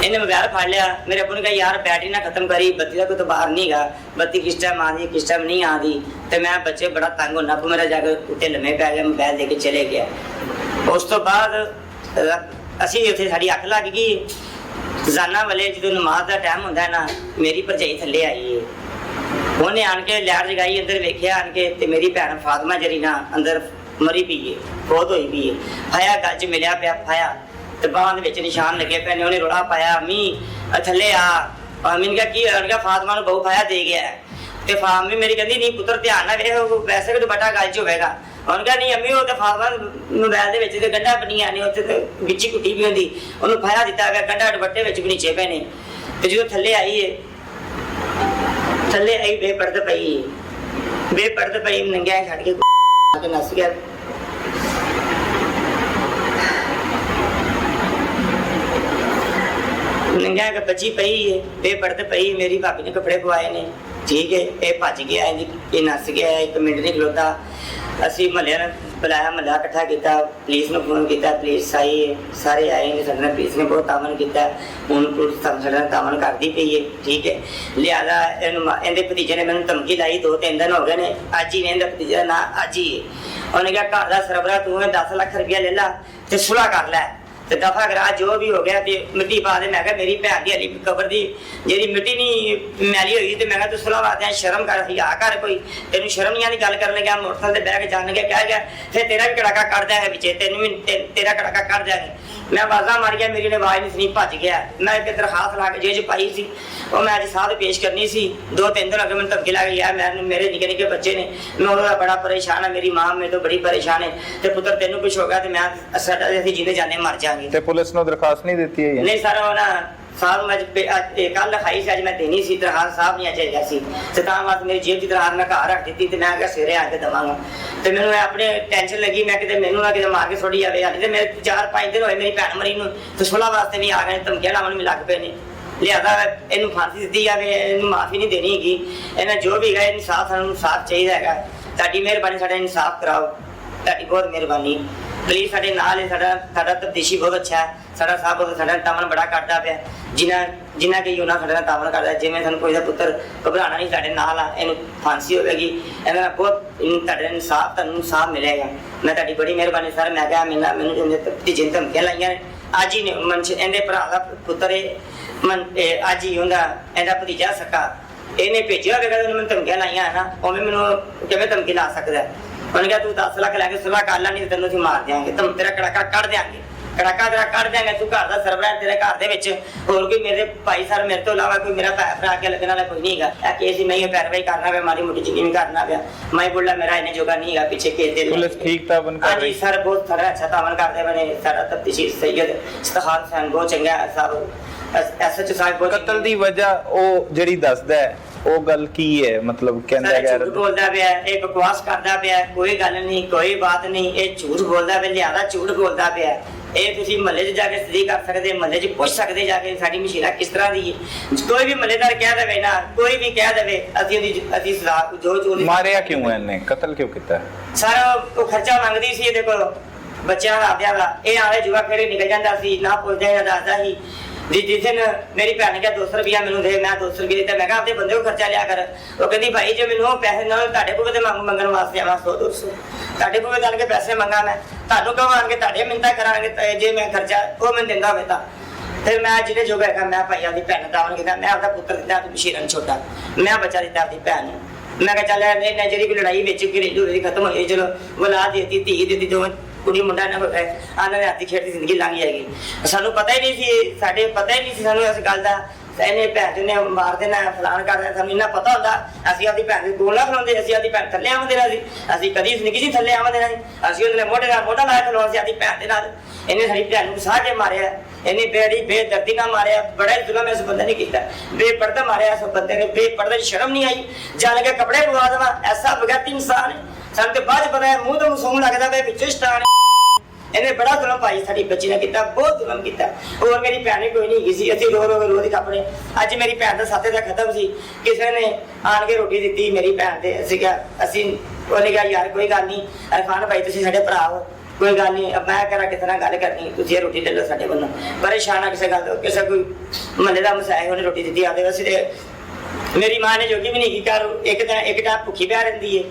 E: ਇਹਨੇ ਮੋਬਾਈਲ ਫੜ ਲਿਆ। ਮੇਰੇ ਅੱਬੂ ਨੇ ਕਿਹਾ ਯਾਰ ਬੈਟਰੀ ਨਾ ਖਤਮ ਕਰੀ, ਬੱਤੀ ਦਾ ਕੋਈ ਤਾਂ ਬਾਹਰ ਨਹੀਂ ਹੈਗਾ, ਬੱਤੀ ਕਿਸ ਟਾਈਮ ਆਉਂਦੀ ਕਿਸ ਟਾਈਮ ਨਹੀਂ ਆਉਂਦੀ। ਤੇ ਮੈਂ ਬੱਚੇ ਬੜਾ ਤੰਗ ਹੋਣਾ, ਅੱਬੂ ਮੇਰਾ ਜਾ ਕੇ ਉੱਤੇ ਲੰਮੇ ਪੈ ਗਿਆ, ਮੋਬਾਈਲ ਦੇ ਕੇ ਚਲੇ ਗਿਆ। ਉਸ ਤੋਂ ਬਾਅਦ ਅਸੀਂ ਉੱਥੇ ਸਾਡੀ ਅੱਖ ਲੱਗ ਗਈ। ਰੋਜ਼ਾਨਾ ਵੇਲੇ ਜਦੋਂ ਨਮਾਜ਼ ਦਾ ਟਾਈਮ ਹੁੰਦਾ ਨਾ, ਮੇਰੀ ਭਰਜਾਈ ਥੱਲੇ ਆਈ ਹੈ। ਉਹਨੇ ਆਣ ਕੇ ਲੈਟ ਜਗਾਈ, ਅੰਦਰ ਵੇਖਿਆ ਆਣ ਕੇ ਤੇ ਮੇਰੀ ਭੈਣ ਫਾਤਮਾ ਜਿਹੜੀ ਨਾ ਅੰਦਰ ਮਰੀ ਪਈ ਹੈ, ਬਹੁਤ ਹੋਈ ਪਈ ਹੈ। ਫਾਇਆ ਗੱਲ 'ਚ ਮਿਲਿਆ ਪਿਆ ਫਾਇਆ ਤੇ ਬਾਹਾਂ ਦੇ ਵਿੱਚ ਨਿਸ਼ਾਨ ਲੱਗੇ ਪਏ ਨੇ। ਉਹਨੇ ਰੋਲਾ ਪਾਇਆ ਅੰਮੀ ਥੱਲੇ ਆ। ਅੰਮੀ ਨੇ ਕਿਹਾ ਕੀ ਹੋਇਆ? ਕਿਹਾ ਫਾਤਮਾ ਨੂੰ ਬਹੁ ਫਾਇਆ ਦੇ ਗਿਆ। ਤੇ ਫਾਤਮਾ ਮੇਰੀ ਕਹਿੰਦੀ ਨਹੀਂ ਪੁੱਤਰ ਧਿਆਨ ਨਾਲ ਵੇਖ, ਵੈਸੇ ਕਿ ਦੁਪੱਟਾ ਗੱਲ 'ਚ ਹੋਵੇਗਾ। ਉਹਨੇ ਕਿਹਾ ਨਹੀਂ ਅੰਮੀ ਉਹ ਤੇ ਫਾਤਮਾ ਮੋਬਾਈਲ ਦੇ ਵਿੱਚ ਤੇ ਗੰਢਾਂ ਬਣੀਆਂ ਨੇ, ਉੱਥੇ ਤੇ ਵਿੱਚੀ ਕੁੱਟੀ ਵੀ ਹੁੰਦੀ, ਉਹਨੂੰ ਫਾਇਆ ਦਿੱਤਾ ਗਿਆ, ਗੰਢਾਂ ਦੁਪੱਟੇ ਵਿੱਚ ਵੀ ਨੀਚੇ ਪਏ ਨੇ। ਤੇ ਜਦੋਂ ਥੱਲੇ ਆਈ ਹੈ, ਥੱਲੇ ਆਈ ਬੇਪਰਦ ਪਈ, ਬੇਪਰਦ ਪਈ ਨੰਗਿਆ ਛੱਡ ਕੇ ਨੱਸ ਗਿਆ। ਨੰਗਿਆ ਕੇ ਬੱਚੀ ਪਈ ਹੈ, ਬੇਪਰਦ ਪਈ। ਮੇਰੀ ਭਾਬੀ ਨੇ ਕੱਪੜੇ ਪਵਾਏ ਨੇ, ਠੀਕ ਹੈ। ਇਹ ਭੱਜ ਗਿਆ, ਇਹ ਨੱਸ ਗਿਆ, 1 ਮਿੰਟ ਨਹੀਂ ਖਲੋਤਾ। ਅਸੀਂ ਮਹੱਲੇ ਨੂੰ ਬੁਲਾਇਆ, ਮਹੱਲਾ ਇਕੱਠਾ ਕੀਤਾ, ਪੁਲਿਸ ਨੂੰ ਫੋਨ ਕੀਤਾ, ਪੁਲਿਸ ਆਈ, ਸਾਰੇ ਆਏ ਨੇ। ਸਾਡੇ ਨਾਲ ਪੁਲਿਸ ਨੇ ਬਹੁਤ ਤਾਮਨ ਕੀਤਾ। ਹੁਣ ਪੁਲਿਸ ਸਾਡੇ ਨਾਲ ਤਾਮਨ ਕਰਦੀ ਪਈ ਹੈ, ਠੀਕ ਹੈ। ਲਿਆਦਾ ਇਹਦੇ ਭਤੀਜੇ ਨੇ ਮੈਨੂੰ ਧਮਕੀ ਲਾਈ, 2-3 ਦਿਨ ਹੋ ਗਏ ਨੇ। ਅੱਜ ਹੀ ਨੇ ਇਹਦਾ ਭਤੀਜਾ ਨਾ ਅੱਜ ਹੀ ਉਹਨੇ ਕਿਹਾ ਘਰ ਦਾ ਸਰਬਰਾ ਤੂੰ 10 ਲੱਖ ਰੁਪਇਆ ਲੈ ਲਾ ਤੇ ਸੁਲਾ ਕਰ ਲੈ ਤੇ ਦਫਾ ਕਰਾ, ਜੋ ਵੀ ਹੋ ਗਿਆ ਤੇ ਮਿੱਟੀ ਪਾ ਦੇ। ਮੈਂ ਕਿਹਾ ਮੇਰੀ ਭੈਣ ਦੀ ਹਲੀ ਕਬਰ ਦੀ ਜਿਹੜੀ ਮਿੱਟੀ ਨਹੀਂ ਮੈਲੀ ਹੋਈ ਤੇ ਮੈਂ ਕਿਹਾ ਤੂੰ ਸੁਲਾ ਵਾਦਿਆਂ ਸ਼ਰਮ ਕਰ, ਹਿਆ ਕਰ, ਕੋਈ ਤੈਨੂੰ ਸ਼ਰਮ ਨਹੀਂ ਆਉਂਦੀ? ਗੱਲ ਕਰਨ ਲੱਗਿਆ ਮੋਟਰਸਾਈਕਲ ਤੇ ਬਹਿ ਕੇ ਜਾਣ ਲੱਗਿਆ, ਕਹਿ ਗਿਆ ਫਿਰ ਤੇਰਾ ਵੀ ਕੜਾਕਾ ਕੱਢ ਦਿਆਂਗੇ ਵਿੱਚੇ, ਤੈਨੂੰ ਵੀ ਤੇਰਾ ਕੜਾਕਾ ਕੱਢ ਦਿਆਂਗੇ। ਮੈਂ ਆਵਾਜ਼ਾਂ ਮਾਰੀਆਂ, ਮੇਰੀ ਨੇ ਆਵਾਜ਼ ਨਹੀਂ ਸੁਣੀ, ਭੱਜ ਗਿਆ। ਮੈਂ ਇੱਕ ਦਰਖਾਸਤ ਲਾ ਕੇ ਜੇਲ੍ਹ 'ਚ ਪਾਈ ਸੀ, ਉਹ ਮੈਂ ਅੱਜ ਸਾਧ ਪੇਸ਼ ਕਰਨੀ ਸੀ। 2-3 ਦਿਨ ਅੱਗੇ ਮੈਨੂੰ ਧਮਕੀ ਲੱਗ ਗਈ, ਮੈਨੂੰ ਮੇਰੇ ਨਿੱਕੇ ਨਿੱਕੇ ਬੱਚੇ ਨੇ, ਮੈਂ ਉਹਦਾ ਬੜਾ ਪਰੇਸ਼ਾਨ ਹਾਂ, ਮੇਰੀ ਮਾਂ ਮੇਰੇ ਤੋਂ ਬੜੀ ਪਰੇਸ਼ਾਨ ਹੈ ਤੇ ਪੁੱਤਰ ਤੈਨੂੰ ਕੁਝ ਹੋ ਗਿਆ ਤੇ ਮੈਂ ਸਾਡਾ ਅਸੀਂ ਜਿੰਦੇ ਜਾਣੇ ਮਰ ਜਾਵਾਂਗੇ।
A: ਤੇ ਪੁਲਿਸ ਨੂੰ ਦਰਖਾਸਤ ਨਹੀਂ ਦਿੱਤੀ ਹੈ?
E: ਨਹੀਂ ਸਰ, ਉਹ ਨਾ ਸਾਹਿਬ ਮੈਂ ਕੱਲ ਲਿਖਾਈ ਸੀ, ਅੱਜ ਮੈਂ ਦੇਣੀ ਸੀ ਦਰਖਾਸਤ, ਸਾਹਿਬ ਨਹੀਂ ਅੱਜ ਗਿਆ ਸੀ ਤੇ ਤਾਂ ਬਾਅਦ ਮੇਰੀ ਜੇਬ ਦੀ ਦਰਖਾਸਤ ਮੈਂ ਘਰ ਰੱਖ ਦਿੱਤੀ ਤੇ ਮੈਂ ਕਿਹਾ ਸਵੇਰੇ ਆ ਕੇ ਦੇਵਾਂਗਾ। ਤੇ ਮੈਨੂੰ ਆਪਣੇ ਟੈਨਸ਼ਨ ਲੱਗੀ, ਮੈਂ ਕਿਤੇ ਮੈਨੂੰ ਨਾ ਕਿਤੇ ਮਾਰ ਕੇ ਛੋੜੀ ਜਾਵੇ। ਹਾਲੇ ਤੇ ਮੇਰੇ 4-5 ਦਿਨ ਹੋਏ ਮੇਰੀ ਭੈਣ ਮਰੀ ਨੂੰ, ਤੇ ਸੁਲਾ ਵਾਸਤੇ ਵੀ ਆ ਗਏ, ਧਮਕੀਆਂ ਲਾਉਣ ਵੀ ਲੱਗ ਪਏ ਨੇ। ਲਿਆਦਾ ਇਹਨੂੰ ਫਾਂਸੀ ਦਿੱਤੀ ਜਾਵੇ, ਇਹਨੂੰ ਮਾਫੀ ਨਹੀਂ ਦੇਣੀ ਹੈਗੀ। ਇਹਨਾਂ ਜੋ ਵੀ ਹੈਗਾ ਇਨਸਾਫ, ਸਾਨੂੰ ਇਨਸਾਫ ਚਾਹੀਦਾ ਹੈਗਾ। ਤੁਹਾਡੀ ਮਿਹਰਬਾਨੀ, ਸਾਡਾ ਇਨਸਾਫ ਕਰਾਓ, ਤੁਹਾਡੀ ਬਹੁਤ ਮਿਹਰਬਾਨੀ। ਪਲੀਜ਼ ਸਾਡੇ ਨਾਲ ਹੈ, ਸਾਡਾ ਤਬਦੀਸ਼ੀ ਬਹੁਤ ਅੱਛਾ ਹੈ, ਸਾਡਾ ਸਾਹਿਬ ਸਾਡਾ ਤਾਮਨ ਬੜਾ ਕੱਢਦਾ ਪਿਆ, ਜਿਨ੍ਹਾਂ ਕਿ ਉਹਨਾਂ ਸਾਡੇ ਨਾਲ ਤਾਮਨ ਕਰਦਾ। ਜਿਵੇਂ ਸਾਨੂੰ ਕੋਈ ਦਾ ਪੁੱਤਰ ਘਬਰਾਉਣਾ ਨਹੀਂ, ਸਾਡੇ ਨਾਲ ਆ, ਇਹਨੂੰ ਫਾਂਸੀ ਹੋਵੇਗੀ। ਇਹਨਾਂ ਦਾ ਬਹੁਤ ਤੁਹਾਡੇ ਇਨਸਾਫ, ਤੁਹਾਨੂੰ ਇਨਸਾਫ ਮਿਲੇਗਾ। ਮੈਂ ਤੁਹਾਡੀ ਬੜੀ ਮਿਹਰਬਾਨੀ ਸਰ। ਮੈਂ ਕਿਹਾ ਮੈਨੂੰ ਭਤੀਜੇ ਧਮਕੀਆਂ ਲਾਈਆਂ ਨੇ, ਅੱਜ ਹੀ ਇਹਦੇ ਭਰਾ ਦਾ ਪੁੱਤਰ ਅੱਜ ਹੀ ਇਹਦਾ ਭਤੀਜਾ ਸਕਾ ਇਹਨੇ ਭੇਜਿਆ ਹੋਵੇਗਾ, ਮੈਨੂੰ ਧਮਕੀਆਂ ਲਾਈਆਂ ਹੈ ਨਾ, ਉਵੇਂ ਮੈਨੂੰ ਕਿਵੇਂ ਧਮਕੀ ਲਾ ਸਕਦਾ? ਉਹਨੇ ਕਿਹਾ ਤੂੰ 10 ਲੱਖ ਲੈ ਕੇ ਸੁਲਾ ਕਰ ਲੈ, ਨਹੀਂ ਤੈਨੂੰ ਅਸੀਂ ਮਾਰ ਦਿਆਂਗੇ, ਤੇਰਾ ਕੜਾਕਾ ਕੱਢ ਦਿਆਂਗੇ, ਕੜਾਕਾ ਤੇਰਾ ਕੱਢ ਦਿਆਂਗੇ। ਤੂੰ ਘਰ ਦਾ ਸਰਬਰਾਹ, ਤੇਰੇ ਘਰ ਦੇ ਵਿੱਚ ਹੋਰ ਕੋਈ ਮੇਰੇ ਭਾਈ ਸਰ ਮੇਰੇ ਤੋਂ ਇਲਾਵਾ ਕੋਈ ਮੇਰਾ ਭਰਾ ਕੇ ਲੱਗਣ ਵਾਲਾ ਕੋਈ ਨਹੀਂ ਹੈਗਾ। ਇਹ ਕੇਸ ਮੈਂ ਇਹ ਪੈਰਵਾਈ ਕਰਨਾ ਪਿਆ, ਮਾੜੀ ਮੋਟੀ ਚੀਜ਼ ਵੀ ਕਰਨਾ ਪਿਆ। ਮੈਂ ਬੋਲਾ ਮੇਰਾ ਇਹਨੇ ਜੋਗਾ ਨਹੀਂ ਹੈਗਾ ਪਿੱਛੇ ਕੇਸ ਦੇ।
A: ਪੁਲਿਸ ਠੀਕ ਤਾਵਨ ਕਰ ਰਹੀ?
E: ਹਾਂਜੀ ਸਰ, ਬਹੁਤ ਸਾਰਾ ਅੱਛਾ ਤਾਵਨ ਕਰਦੇ ਬਣੇ। ਸਾਡਾ ਤਫਤੀਸ਼ੀ ਸੈਯਦ ਇਸਤਖਾਰ ਹੁਸੈਨ ਬਹੁਤ ਚੰਗਾ ਹੈ ਸਾਹਿਬ, ਐਸਐਚਓ ਸਾਹਿਬ ਬਹੁਤ।
A: ਕਤਲ ਦੀ ਵਜ੍ਹਾ ਉਹ ਜਿਹੜੀ ਦੱਸਦਾ ਹੈ ਉਹ ਗੱਲ ਕੀ ਹੈ? ਮਤਲਬ ਕਹਿੰਦਾ ਗਿਆ
E: ਝੂਠ ਬੋਲਦਾ ਪਿਆ, ਇਹ ਬਕਵਾਸ ਕਰਦਾ ਪਿਆ, ਕੋਈ ਗੱਲ ਨਹੀਂ, ਕੋਈ ਬਾਤ ਨਹੀਂ, ਇਹ ਝੂਠ ਬੋਲਦਾ ਪਿਆ, ਲਿਆਦਾ ਝੂਠ ਬੋਲਦਾ ਪਿਆ। ਇਹ ਤੁਸੀਂ ਮਹੱਲੇ 'ਚ ਜਾ ਕੇ ਤਸਦੀਕ ਕਰ ਸਕਦੇ, ਮਹੱਲੇ 'ਚ ਪੁੱਛ ਸਕਦੇ ਜਾ ਕੇ ਸਾਡੀ ਮਸ਼ੀਰਾ ਕਿਸ ਤਰ੍ਹਾਂ ਦੀ ਹੈ। ਕੋਈ ਵੀ ਮਹੱਲੇਦਾਰ ਕਹਿ ਦੇਵੇ ਨਾ, ਕੋਈ ਵੀ ਕਹਿ ਦੇਵੇ, ਅਸੀਂ ਸਲਾਹ ਜੋ
A: ਮਾਰਿਆ ਕਿਉਂ ਇਹਨੇ, ਕਤਲ ਕਿਉਂ ਕੀਤਾ?
E: ਸਾਰਾ ਉਹ ਖਰਚਾ ਮੰਗਦੀ ਸੀ ਇਹਦੇ ਕੋਲ ਬੱਚਿਆਂ ਦਾ, ਆਪਦਿਆਂ ਦਾ। ਇਹ ਆਲੇ ਜੁਆ ਖੇੜੇ ਨਿਕਲ ਜਾਂਦਾ ਸੀ, ਨਾ ਪੁੱਛਦਾ ਨਾ ਦੱਸਦਾ ਸੀ। ਜਿਸ ਦਿਨ ਮੇਰੀ ਭੈਣ ਨੇ ਕਿਹਾ 200 ਰੁਪਇਆ ਮੈਨੂੰ ਦੇ, ਮੈਂ 200 ਰੁਪਏ ਦਿੱਤਾ। ਮੈਂ ਕਿਹਾ ਆਪਣੇ ਬੰਦੇ ਕੋਲ ਖਰਚਾ ਲਿਆ ਕਰ। ਉਹ ਕਹਿੰਦੀ ਭਾਈ ਜੇ ਮੈਨੂੰ ਪੈਸੇ ਨਾਲ ਤੁਹਾਡੇ ਕੋਲ ਤੇ ਮੰਗਣ ਵਾਸਤੇ ਆਵਾਂ 100-200, ਤੁਹਾਡੇ ਕੋਲ ਜਾਣ ਕੇ ਪੈਸੇ ਮੰਗਾ, ਮੈਂ ਤੁਹਾਨੂੰ ਕਹਾਂਗੇ, ਤੁਹਾਡੇ ਮਿੰਤਾ ਕਰਾਂਗੇ ਜੇ ਮੈਂ ਖਰਚਾ ਉਹ ਮੈਨੂੰ ਦਿੰਦਾ ਹੋਵੇ ਤਾਂ। ਫਿਰ ਮੈਂ ਜਿਹਨੇ ਜੋਗਾ ਹੈਗਾ, ਮੈਂ ਭਾਈ ਆਪਦੀ ਭੈਣ ਦਾ ਕੀਤਾ, ਮੈਂ ਆਪਦਾ ਪੁੱਤਰ ਦਿੱਤਾ, ਆਪਣੀ ਮਸ਼ੀਰਨ ਛੋਟਾ, ਮੈਂ ਬੱਚਾ ਦਿੱਤਾ ਆਪਦੀ ਭੈਣ ਨੂੰ। ਮੈਂ ਕਿਹਾ ਚੱਲ ਇਹ ਜਿਹੜੀ ਕੋਈ ਲੜਾਈ ਵਿੱਚ ਘਰੇਲੂ ਦੀ ਖਤਮ ਹੋਈ, ਚਲੋ ਔਲਾਦ ਦਿੱਤੀ, ਧੀ ਦਿੱਤੀ, ਦੋਵੇਂ ਕੁੜੀ ਮੁੰਡਾ ਨਾ ਆਨਾਂ ਦੇ ਹੱਥੀ ਖੇਡਦੀ ਜ਼ਿੰਦਗੀ ਲੰਘ ਜਾਏਗੀ। ਸਾਨੂੰ ਪਤਾ ਹੀ ਨਹੀਂ ਸੀ, ਸਾਡੇ ਪਤਾ ਹੀ ਨਹੀਂ ਸੀ ਸਾਨੂੰ ਇਸ ਗੱਲ ਦਾ। ਇਹਨੇ ਭੈਣ ਚੋਦ ਨੇ ਮਾਰ ਦੇਣਾ ਫਲਾਣ ਕਰ ਦੇਣਾ। ਸਾਨੂੰ ਇੰਨਾ ਪਤਾ ਹੁੰਦਾ ਅਸੀਂ ਆਪਦੀ ਭੈਣ ਦੇ ਕੋਲ ਨਾ ਖਲੋਂਦੇ, ਅਸੀਂ ਆਪਦੀ ਭੈਣ ਥੱਲੇ ਆਵਾਂ ਦੇਣਾ ਸੀ, ਅਸੀਂ ਕਦੀ ਜ਼ਿੰਦਗੀ 'ਚ ਥੱਲੇ ਆਵਾਂ ਦੇਣਾ ਸੀ। ਅਸੀਂ ਉਹਦੇ ਮੋਢੇ ਨਾਲ ਮੋਢਾ ਲਾ ਕੇ ਖਲੋਣਾ ਸੀ ਆਪਦੀ ਭੈਣ ਦੇ ਨਾਲ। ਇਹਨੇ ਸਾਡੀ ਭੈਣ ਨੂੰ ਵਸਾ ਕੇ ਮਾਰਿਆ, ਇਹਨੇ ਬੇੜੀ ਬੇਦਰਦੀ ਨਾਲ ਮਾਰਿਆ। ਬੜਾ ਹੀ ਜ਼ੁਲਮ ਇਸ ਬੰਦੇ ਨੇ ਕੀਤਾ, ਬੇਪਰਦਾ ਮਾਰਿਆ ਇਸ ਬੰਦੇ ਨੇ। ਬੇਪਰਦਾ ਦੀ ਸ਼ਰਮ ਨਹੀਂ ਆਈ, ਜਾਣ ਕੇ ਕੱਪੜੇ ਪਵਾ ਦੇਵਾਂ। ਐਸਾ ਬਗੈਤੀ ਇਨਸਾਨ ਹੈ। ਸਾਨੂੰ ਤੇ ਬਾਅਦ 'ਚ ਪਤਾ ਹੈ ਮੂੰਹ ਤੋਂ ਮਸੂਮ ਲੱਗਦਾ ਵੇ ਵਿੱਚੋਂ ਸਟਾਨ। ਇਹਨੇ ਬੜਾ ਜ਼ੁਲਮ ਭਾਈ ਸਾਡੀ ਬੱਚੀ ਨੇ ਕੀਤਾ, ਬਹੁਤ ਜ਼ੁਲਮ ਕੀਤਾ। ਹੋਰ ਮੇਰੀ ਭੈਣ ਵੀ ਕੋਈ ਨਹੀਂ ਹੈਗੀ ਸੀ, ਅਸੀਂ ਰੋ ਰੋ ਰੋ ਦੀ ਕੱਪੜੇ। ਅੱਜ ਮੇਰੀ ਭੈਣ ਦਾ ਸਾਥੇ ਦਾ ਖਤਮ ਸੀ, ਕਿਸੇ ਨੇ ਆਣ ਕੇ ਰੋਟੀ ਦਿੱਤੀ ਮੇਰੀ ਭੈਣ ਤੇ। ਅਸੀਂ ਕਿਹਾ ਉਹਨੇ ਕਿਹਾ ਯਾਰ ਕੋਈ ਗੱਲ ਨਹੀਂ ਇਰਫਾਨ ਭਾਈ ਤੁਸੀਂ ਸਾਡੇ ਭਰਾ ਹੋ, ਕੋਈ ਗੱਲ ਨਹੀਂ ਮੈਂ ਕਰਾਂ ਕਿਸ ਤਰ੍ਹਾਂ ਗੱਲ ਕਰਨੀ, ਤੁਸੀਂ ਇਹ ਰੋਟੀ ਲੈ ਲਓ ਸਾਡੇ ਵੱਲੋਂ। ਪਰੇਸ਼ਾਨ ਆ ਕਿਸੇ ਗੱਲ ਤੋਂ, ਕਿਸੇ ਕੋਈ ਮਹੱਲੇ ਦਾ ਮਸਾਇਆ ਉਹਨੇ ਰੋਟੀ ਦਿੱਤੀ ਆਦੇ ਅਸੀਂ ਤੇ। ਮੇਰੀ ਮਾਂ ਨੇ ਜੋਗੀ ਵੀ ਨਹੀਂ ਕੀ ਕਰ ਇੱਕ ਟਾਈਮ ਭੁੱਖੀ ਪਿਆ ਰਹਿੰਦੀ ਹੈ,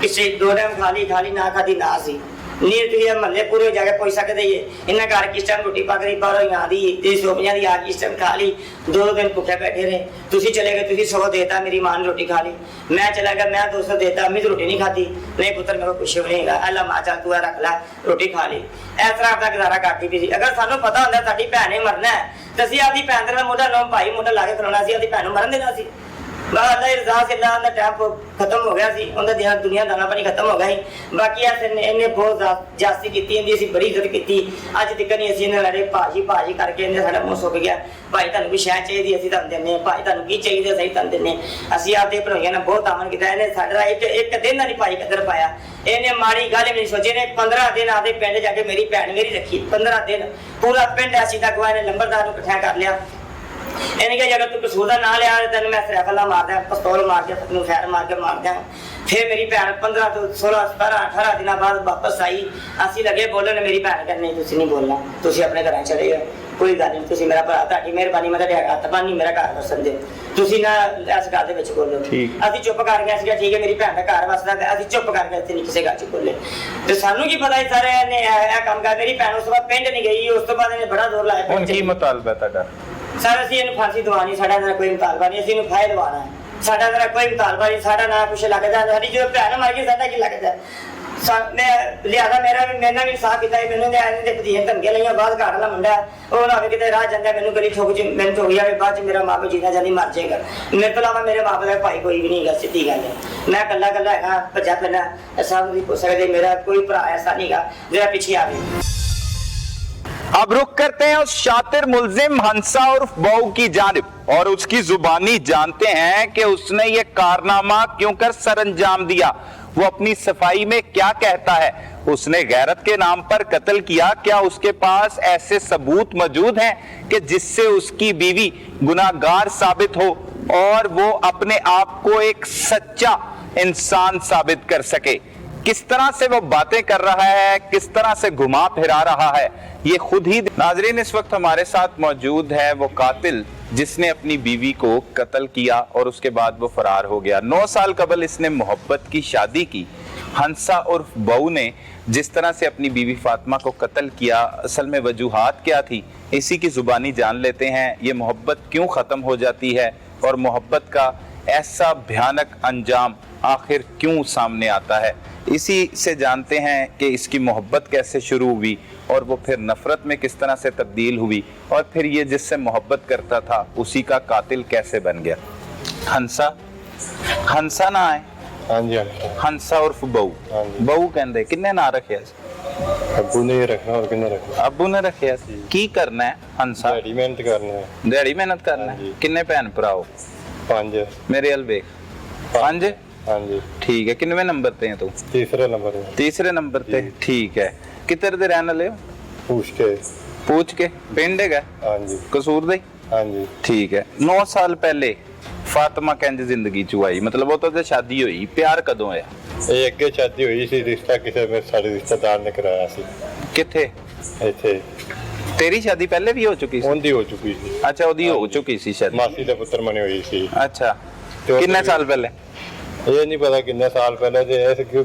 E: ਕਿਸੇ 2 ਟਾਈਮ ਖਾ ਲਈ ਨਾ ਖਾਦੀ ਨਾ ਸੀ ਨੀ। ਤੁਸੀਂ ਮਹੱਲੇ ਪੂਰੇ ਜਾ ਕੇ ਪੁੱਛ ਸਕਦੇ ਹੀ ਇਹਨਾਂ ਘਰ ਕਿਸ ਟਾਈਮ ਰੋਟੀ ਪੱਕਦੀ ਬਾਹਰੋਂ ਆਂਦੀ ਤੇ 150 ਦੀ ਆ ਕਿਸ ਟਾਈਮ ਖਾ ਲਈ। 2 ਦਿਨ ਭੁੱਖੇ ਬੈਠੇ ਰਹੇ। ਤੁਸੀਂ ਚਲੇ ਗਏ, ਤੁਸੀਂ 100 ਦੇਤਾ, ਮੇਰੀ ਮਾਂ ਨੇ ਰੋਟੀ ਖਾ ਲਈ। ਮੈਂ ਚਲਾ ਗਿਆ, ਮੈਂ 200 ਦੇਤਾ, ਮੈਂ ਰੋਟੀ ਨਹੀਂ ਖਾਦੀ। ਨਹੀਂ ਪੁੱਤਰ ਮੇਰੇ ਕੋਲ ਕੁਛ ਵੀ ਨਹੀਂ ਹੈਗਾ, ਅੱਲਾ ਮਾਂ ਚੱਲ ਤੂੰ ਰੱਖ ਲੈ ਰੋਟੀ ਖਾ ਲਈ। ਇਸ ਤਰ੍ਹਾਂ ਆਪਣਾ ਗੁਜ਼ਾਰਾ ਕਰਦੀ ਪਈ ਸੀ। ਅਗਰ ਸਾਨੂੰ ਪਤਾ ਹੁੰਦਾ ਸਾਡੀ ਭੈਣ ਨੇ ਮਰਨਾ ਹੈ ਤਾਂ ਅਸੀਂ ਆਪਦੀ ਭੈਣ ਦੇ ਨਾਲ ਮੋਢਾ ਲਾਉਂ ਭਾਈ ਮੋਢਾ ਲਾ ਕੇ ਖਲੋਣਾ ਸੀ, ਆਪਦੀ ਭੈਣ ਨੂੰ ਮਰਨ ਦੇਣਾ ਸੀ। ਅੱਲਾ ਦੀ ਰਜ਼ਾ ਸੀ, ਅੱਲਾ ਦਾ ਟਾਈਮ ਖਤਮ ਹੋ ਗਿਆ ਸੀ, ਉਹਦਾ ਦੁਨੀਆ ਦਾਣਾ ਪਾਣੀ ਖਤਮ ਹੋ ਗਿਆ ਸੀ। ਬਾਕੀ ਇਹਨੇ ਬਹੁਤ ਜਾਸਤੀ ਕੀਤੀ, ਇਹਦੀ ਅਸੀਂ ਬੜੀ ਇੱਜ਼ਤ ਕੀਤੀ। ਅੱਜ ਤੱਕ ਨਹੀਂ ਅਸੀਂ ਇਹਨਾਂ ਲੜੇ ਭਾਜੀ ਕਰਕੇ ਇਹਨੇ ਸਾਡਾ ਮੂੰਹ ਸੁੱਕ ਗਿਆ। ਭਾਈ ਤੁਹਾਨੂੰ ਕੋਈ ਸ਼ੈ ਚਾਹੀਦੀ ਅਸੀਂ ਤੁਹਾਨੂੰ ਦਿੰਦੇ ਹਾਂ, ਭਾਈ ਤੁਹਾਨੂੰ ਕੀ ਚਾਹੀਦਾ ਸਹੀ ਤੁਹਾਨੂੰ ਦਿੰਦੇ ਹਾਂ। ਅਸੀਂ ਆਪਦੇ ਭਰੋਈਆਂ ਨਾਲ ਬਹੁਤ ਆਮਨ ਕੀਤਾ। ਇਹਨੇ ਸਾਡਾ ਇੱਕ ਦਿਨ ਦਾ ਨਹੀਂ ਭਾਈ ਕਦਰ ਪਾਇਆ। ਇਹਨੇ ਮਾੜੀ ਗੱਲ ਵੀ ਨਹੀਂ ਸੋਚੀ। ਇਹਨੇ 15 ਦਿਨ ਆਪਦੇ ਪਿੰਡ ਜਾ ਕੇ ਮੇਰੀ ਭੈਣ ਮੇਰੀ ਰੱਖੀ। 15 ਦਿਨ ਪੂਰਾ ਪਿੰਡ ਅਸੀਂ ਤੱਕ ਇਹਨੇ ਲੰਬਰਦਾਰ ਨੂੰ ਇਕੱਠਾ ਕਰ ਲਿਆ। ਇਹਨੇ ਕਿਹਾ ਜਦ ਤੂੰ ਕਸੂਰ ਦਾ ਨਾਂ ਲਿਆ ਤੈਨੂੰ ਮੈਂ ਸਰਾਫਲਾ ਮਾਰ ਦਿਆਂ, ਪਿਸਤੌਲ ਮਾਰ ਕੇ ਤੈਨੂੰ ਫੈਰ ਮਾਰ ਕੇ ਮਾਰ ਦਿਆਂ। ਫਿਰ ਮੇਰੀ ਭੈਣ 15 ਤੋਂ 16 17 18 ਦਿਨਾਂ ਬਾਅਦ ਵਾਪਸ ਆਈ। ਅਸੀਂ ਲੱਗੇ ਬੋਲਣ, ਮੇਰੀ ਭੈਣ ਕਹਿੰਦੀ ਨਹੀਂ ਤੁਸੀਂ ਨਹੀਂ ਬੋਲਣਾ, ਤੁਸੀਂ ਆਪਣੇ ਘਰਾਂ ਚਲੇ ਜਾਓ, ਕੋਈ ਗੱਲ ਨਹੀਂ, ਤੁਸੀਂ ਮੇਰਾ ਭਰਾ, ਤੁਹਾਡੀ ਮਿਹਰਬਾਨੀ, ਮੈਂ ਤੁਹਾਡੇ ਹੱਥ ਬੰਨ੍ਹੀ, ਮੇਰਾ ਘਰ ਵਸਣ ਦਿਓ, ਤੁਸੀਂ ਨਾ ਇਸ ਗੱਲ ਦੇ ਵਿੱਚ ਬੋਲੋ। ਅਸੀਂ ਚੁੱਪ ਕਰ ਗਏ ਸੀਗਾ, ਠੀਕ ਹੈ ਮੇਰੀ ਭੈਣ ਦਾ ਘਰ ਵਸਦਾ, ਅਸੀਂ ਚੁੱਪ ਕਰ ਗਏ, ਇੱਥੇ ਨਹੀਂ ਕਿਸੇ ਗੱਲ 'ਚ ਬੋਲੇ। ਤੇ ਸਾਨੂੰ ਕੀ ਪਤਾ ਸਾਰੇ ਇਹਨੇ ਇਹ ਕੰਮ ਕਰ। ਮੇਰੀ ਭੈਣ ਉਸ ਤੋਂ ਬਾਅਦ ਪਿੰਡ ਨਹੀਂ ਗਈ, ਉਸ ਤੋਂ ਬਾਅਦ ਇਹਨੇ ਬੜਾ ਜ਼ੋਰ ਲਾਇਆ।
A: ਹੁਣ ਕੀ ਮੁਤਾਲਬਾ ਤੁਹਾਡਾ?
E: ਸਰ ਅਸੀਂ ਇਹਨੂੰ ਫਾਂਸੀ ਦਵਾਉਣੀ, ਸਾਡਾ ਇਹਦਾ ਕੋਈ ਮੁਤਾਲਬਾ ਨਹੀਂ, ਅਸੀਂ ਇਹਨੂੰ ਫਾਇ ਦਵਾਉਣਾ ਹੈ, ਸਾਡਾ ਇਹਦਾ ਕੋਈ ਮੁਤਾਲਬਾ ਨਹੀਂ। ਸਾਡਾ ਨਾ ਕੁਛ ਲੱਗਦਾ, ਸਾਡੀ ਜਦੋਂ ਭੈਣ ਮਰ ਗਈ ਸਾਡਾ ਕੀ ਲੱਗਦਾ। ਮੈਂ ਲਿਆਦਾ ਮੇਰੇ ਨਾਲ ਵੀ ਸਾਹ ਕੀਤਾ, ਮੈਨੂੰ ਦੇ ਪਤੀਆਂ ਧਮਕੀਆਂ ਲਈਆਂ। ਬਾਅਦ ਘਾਟ ਵਾਲਾ ਮੁੰਡਾ ਉਹ ਨਾ ਹੋਵੇ ਕਿਤੇ ਰਾਹ ਜਾਂਦਾ ਮੈਨੂੰ ਗਲੀ ਠੋਕ ਚ ਮੈਨੂੰ ਠੋਕ ਜਾਵੇ, ਬਾਅਦ ਚ ਮੇਰਾ ਮਾਪੇ ਜੀਣਾ ਜਾਂਦੀ ਮਰ ਜਾਏਗਾ। ਮੇਰੇ ਤੋਂ ਇਲਾਵਾ ਮੇਰੇ ਮਾਪੇ ਦਾ ਭਾਈ ਕੋਈ ਵੀ ਨਹੀਂ ਹੈਗਾ, ਸਿੱਧੀ ਗੱਲ ਹੈ। ਮੈਂ ਇਕੱਲਾ ਹੈਗਾ, ਭੱਜਾ ਫਿਰਨਾ। ਸਭ ਦੀ ਪੁੱਛ ਸਕਦੇ, ਮੇਰਾ ਕੋਈ ਭਰਾ ਐਸਾ ਨਹੀਂ ਗਾ ਜਿਹੜਾ ਪਿੱਛੇ ਆਵੇ।
A: अब रुक करते हैं उस शातिर मुलजिम हंसा उर्फ बहू की जानिब और उसकी जुबानी जानते हैं कि उसने ये कारनामा क्यों कर सरअंजाम दिया। वो अपनी सफाई में क्या कहता है। उसने गैरत के नाम पर कत्ल किया, क्या उसके पास ऐसे सबूत मौजूद हैं कि जिससे उसकी बीवी गुनाहगार साबित हो और वो अपने आप को एक सच्चा इंसान साबित कर सके। किस तरह से वो बातें कर रहा है, किस तरह से घुमा फिरा रहा है, ये खुद ही। नाजरीन इस वक्त हमारे साथ मौजूद है वो कातिल जिसने अपनी बीवी को कत्ल किया और उसके बाद वो फरार हो गया। 9 साल कबल इसने मोहब्बत की शादी की। हंसा उर्फ बहू ने जिस तरह से अपनी बीवी फातिमा को कत्ल किया, असल में वजूहात क्या थी, इसी की जुबानी जान लेते हैं। ये मोहब्बत क्यों ख़त्म हो जाती है और मोहब्बत का ऐसा भयानक अंजाम आखिर क्यों सामने आता है, इसी से जानते हैं कि इसकी मोहब्बत कैसे शुरू हुई और वो फिर नफरत में किस तरह से तब्दील हुई और फिर ये जिससे मोहब्बत करता था उसी का कातिल कैसे बन गया। हंसा ना है।
F: हाँ जी,
A: हंसा उर्फ बहू।
F: हाँ जी।
A: बहू कहते किन्ने ना रखे?
F: अब्बू ने रखना और किन्ने रखना।
A: अब्बू ने रखे। की करना है हंसा?
F: दिहाड़ी मेहनत करना है।
A: दिहाड़ी मेहनत करना
F: हाँ
A: है।
F: जी।
A: किन्ने भैन भरा हो?
F: 5।
A: मेरे अल देख 5।
F: हाँ जी।
A: ठीक है, किन्नवे नंबर ते हैं तू?
F: तीसरे नंबर में।
A: तीसरे नंबर ते। ठीक है, किधर दे रहने वाले हो? पूछ के पिंड है?
F: हाँ जी।
A: कसूर दे?
F: हाँ जी।
A: ठीक है। 9 साल पहले फातिमा कंज जिंदगी चु आई, मतलब वो तो शादी हुई, प्यार कदों होया?
F: ये अगे शादी हुई सी, रिश्ता किसी मेरे सारे रिश्तेदार ने कराया सी।
A: किथे?
F: इत्थे।
A: तेरी शादी पहले भी हो चुकी सी?
F: उनदी हो चुकी सी।
A: अच्छा, ओदी हो चुकी सी शादी।
F: मासी दा पुत्र मनी हुई सी।
A: अच्छा,
F: तो
A: कितने साल पहले?
F: ये नहीं पता कितने साल पहले थे, ऐसे कि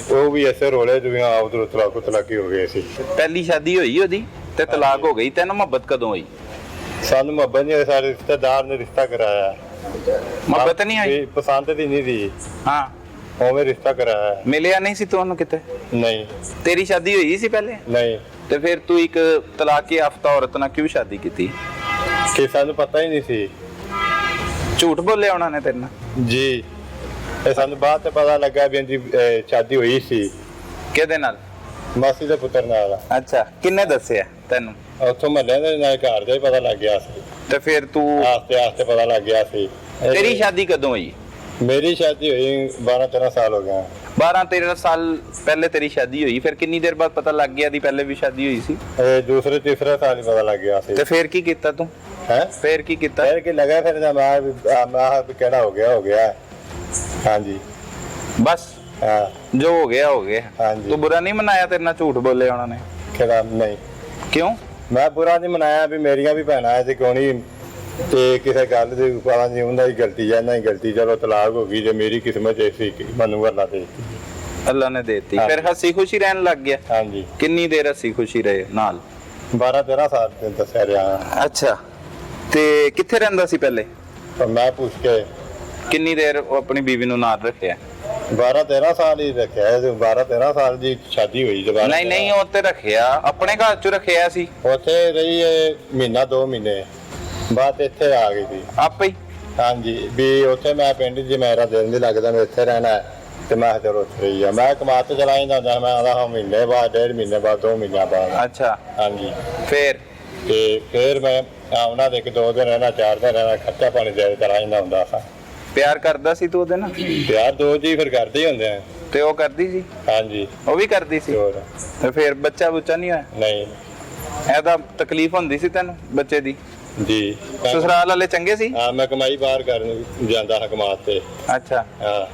F: वो भी ऐसे रोले जो यहाँ उधर तलाकी हो गए सी।
A: पहली शादी हुई ओदी ते तलाक हो गई, तेन मोहब्बत कदों हुई?
F: सानू मोहब्बत नहीं, सारे रिश्तेदार ने रिश्ता कराया।
A: मोहब्बत नहीं आई?
F: पसंद दी नहीं थी।
A: हाँ,
F: उन्हें रिश्ता कराया।
A: मिलिया नहीं सी तुहानू किते?
F: नहीं।
A: तेरी शादी हुई सी पहले?
F: नहीं।
A: ਤੇ ਫਿਰ ਤੂੰ ਇੱਕ ਤਲਾਕ याफ्ता औरत ਨਾਲ क्यों शादी की थी?
F: कि सानू पता ही नहीं सी।
A: ਝੂਠ ਬੋਲਿਆ ਉਹਨਾਂ ਨੇ ਤੇਰੇ ਨਾਲ?
F: ਜੀ ਇਹ ਸਾਨੂੰ ਬਾਅਦ ਤੇ ਪਤਾ ਲੱਗਾ ਵੀ ਇਹਦੀ ਸ਼ਾਦੀ ਹੋਈ ਸੀ
A: ਕਿਹਦੇ ਨਾਲ?
F: ਮਾਸੀ ਦੇ ਪੁੱਤਰ ਨਾਲ।
A: ਅੱਛਾ, ਕਿੰਨੇ ਦੱਸਿਆ ਤੈਨੂੰ?
F: ਉੱਥੋਂ ਮਹੱਲੇ ਦੇ ਨਾਲ ਘਰ ਦੇ ਪਤਾ ਲੱਗ ਗਿਆ ਸੀ,
A: ਤੇ ਫਿਰ ਤੂੰ
F: ਆਸਤੇ ਆਸਤੇ ਪਤਾ ਲੱਗ ਗਿਆ ਸੀ।
A: ਤੇਰੀ ਸ਼ਾਦੀ ਕਦੋਂ ਹੋਈ?
F: ਮੇਰੀ ਸ਼ਾਦੀ ਹੋਈ 12-13 ਸਾਲ ਹੋ ਗਏ।
A: 12-13 ਸਾਲ ਪਹਿਲੇ ਤੇਰੀ ਸ਼ਾਦੀ ਹੋਈ, ਫਿਰ ਕਿੰਨੀ ਦੇਰ ਬਾਅਦ ਪਤਾ ਲੱਗ ਗਿਆ ਦੀ ਪਹਿਲੇ ਵੀ ਸ਼ਾਦੀ ਹੋਈ ਸੀ?
F: ਇਹ ਦੂਸਰੇ ਤੀਸਰੇ ਸਾਲ ਹੀ ਪਤਾ ਲੱਗ ਗਿਆ ਸੀ।
A: ਤੇ ਫਿਰ ਕੀ ਕੀਤਾ ਤੂੰ?
F: ਹੈ
A: ਫਿਰ ਕੀ ਕੀਤਾ?
F: ਫਿਰ ਕੀ ਲਗਾ, ਫਿਰ ਮੈਂ ਵੀ ਕਿਹੜਾ ਹੋ ਗਿਆ। ਹਾਂਜੀ
A: ਬਸ
F: ਹਾਂ,
A: ਜੋ ਹੋ ਗਿਆ ਹੋ ਗਿਆ।
F: ਹਾਂਜੀ।
A: ਤੂੰ ਬੁਰਾ ਨਹੀਂ ਮਨਾਇਆ? ਤੇਰੇ ਨਾਲ ਝੂਠ ਬੋਲੇ ਉਹਨਾਂ ਨੇ?
F: ਕਿਹੜਾ ਨਹੀਂ,
A: ਕਿਉਂ?
F: ਮੈਂ ਬੁਰਾ ਨਹੀਂ ਮਨਾਇਆ ਵੀ ਮੇਰੀਆਂ ਵੀ ਭੈਣਾਂ ਐ ਤੇ ਕਿਉਂ ਨਹੀਂ, ਤੇ ਕਿਸੇ ਗੱਲ ਦੀ ਪਤਾ ਨਹੀਂ ਉਹਨਾਂ ਦੀ ਗਲਤੀ ਜਾਂ ਨਹੀਂ ਗਲਤੀ, ਚਲੋ ਤਲਾਕ ਹੋ ਗਈ, ਜੇ ਮੇਰੀ ਕਿਸਮਤ ਐਸੀ ਮੈਨੂੰ ਅੱਲਾ ਦੇ
A: ਅੱਲਾ ਨੇ ਦੇਤੀ।
F: ਹਾਂਜੀ।
A: ਫਿਰ ਹੱਸੀ ਖੁਸ਼ੀ ਰਹਿਣ ਲੱਗ ਗਿਆ?
F: ਹਾਂਜੀ।
A: ਕਿੰਨੀ ਦੇਰ ਹੱਸੀ ਖੁਸ਼ੀ ਰਹੇ ਨਾਲ?
F: 12-13 ਸਾਲ ਤੇ ਦੱਸਿਆ ਰਿਹਾ।
A: ਅੱਛਾ, ਤੇ ਕਿੱਥੇ ਰਹਿੰਦਾ ਸੀ ਪਹਿਲੇ?
F: ਪਰ ਮੈਂ ਪੁੱਛ ਕੇ
A: ਕਿੰਨੀ ਦੇਰ ਉਹ ਆਪਣੀ ਬੀਵੀ ਨੂੰ ਨਾਲ ਰੱਖਿਆ?
F: 12-13 ਸਾਲ ਹੀ ਰੱਖਿਆ। 12-13 ਸਾਲ ਦੀ ਸ਼ਾਦੀ ਹੋਈ ਦੁਬਾਰਾ।
A: ਨਹੀਂ ਨਹੀਂ, ਉਹ ਤੇ ਰੱਖਿਆ ਆਪਣੇ ਘਰ ਚ ਰੱਖਿਆ ਸੀ?
F: ਉੱਥੇ ਰਹੀ ਮਹੀਨਾ 2 ਮਹੀਨੇ ਬਾਅਦ ਇੱਥੇ ਆ ਗਈ ਸੀ
A: ਆਪੇ ਹੀ?
F: ਹਾਂਜੀ, ਵੀ ਉੱਥੇ ਮੈਂ ਪਿੰਡ 'ਚ ਮੇਰਾ ਦਿਲ ਨਹੀਂ ਲੱਗਦਾ, ਮੈਂ ਇੱਥੇ ਰਹਿਣਾ ਹੈ, ਤੇ ਮੈਂ ਕਿਹਾ ਚਲੋ ਉੱਥੇ ਰਹੀ ਆ। ਮੈਂ ਕਮਾ ਤੇ ਚਲਾ ਜਾਂਦਾ ਹੁੰਦਾ, ਮੈਂ ਆਦਾ ਹਾਂ ਮਹੀਨੇ ਬਾਅਦ, 1.5 ਮਹੀਨੇ ਬਾਅਦ, 2 ਮਹੀਨਿਆਂ ਬਾਅਦ।
A: ਅੱਛਾ,
F: ਹਾਂਜੀ।
A: ਫਿਰ?
F: ਤੇ ਫਿਰ ਮੈਂ ਉਹਨਾਂ ਦੇ 2 ਦਿਨ ਰਹਿਣਾ, 4 ਦਿਨ ਰਹਿਣਾ, ਖਰਚਾ ਪਾਣੀ ਦੇ ਕਰਾ ਜਾਂਦਾ ਹੁੰਦਾ ਸਾਂ।
A: ਪਿਆਰ ਕਰਦਾ ਸੀ ਤੂੰ ਉਹਦੇ ਨਾਲ?
F: ਪਿਆਰ 2 ਜੀ ਫਿਰ ਕਰਦੇ ਹੀ ਹੁੰਦੇ ਆ।
A: ਤੇ ਉਹ ਕਰਦੀ ਸੀ?
F: ਹਾਂਜੀ।
A: ਉਹ ਵੀ ਕਰਦੀ ਸੀ?
F: ਹੋਰ
A: ਤੇ ਫਿਰ ਬੱਚਾ ਬੁੱਚਾ ਨਹੀਂ ਹੋਇਆ?
F: ਨਹੀਂ
A: ਇਹਦਾ ਤਕਲੀਫ ਹੁੰਦੀ ਸੀ ਤੈਨੂੰ ਬੱਚੇ ਦੀ?
F: ਜੀ।
A: ਸਸੁਰਾਲ ਵਾਲੇ ਚੰਗੇ ਸੀ?
F: ਹਾਂ, ਮੈਂ ਕਮਾਈ ਬਾਹਰ ਕਰਨ ਜਾਂਦਾ ਹਾਂ ਕਮਾਤ ਤੇ।
A: ਅੱਛਾ,
F: ਹਾਂ,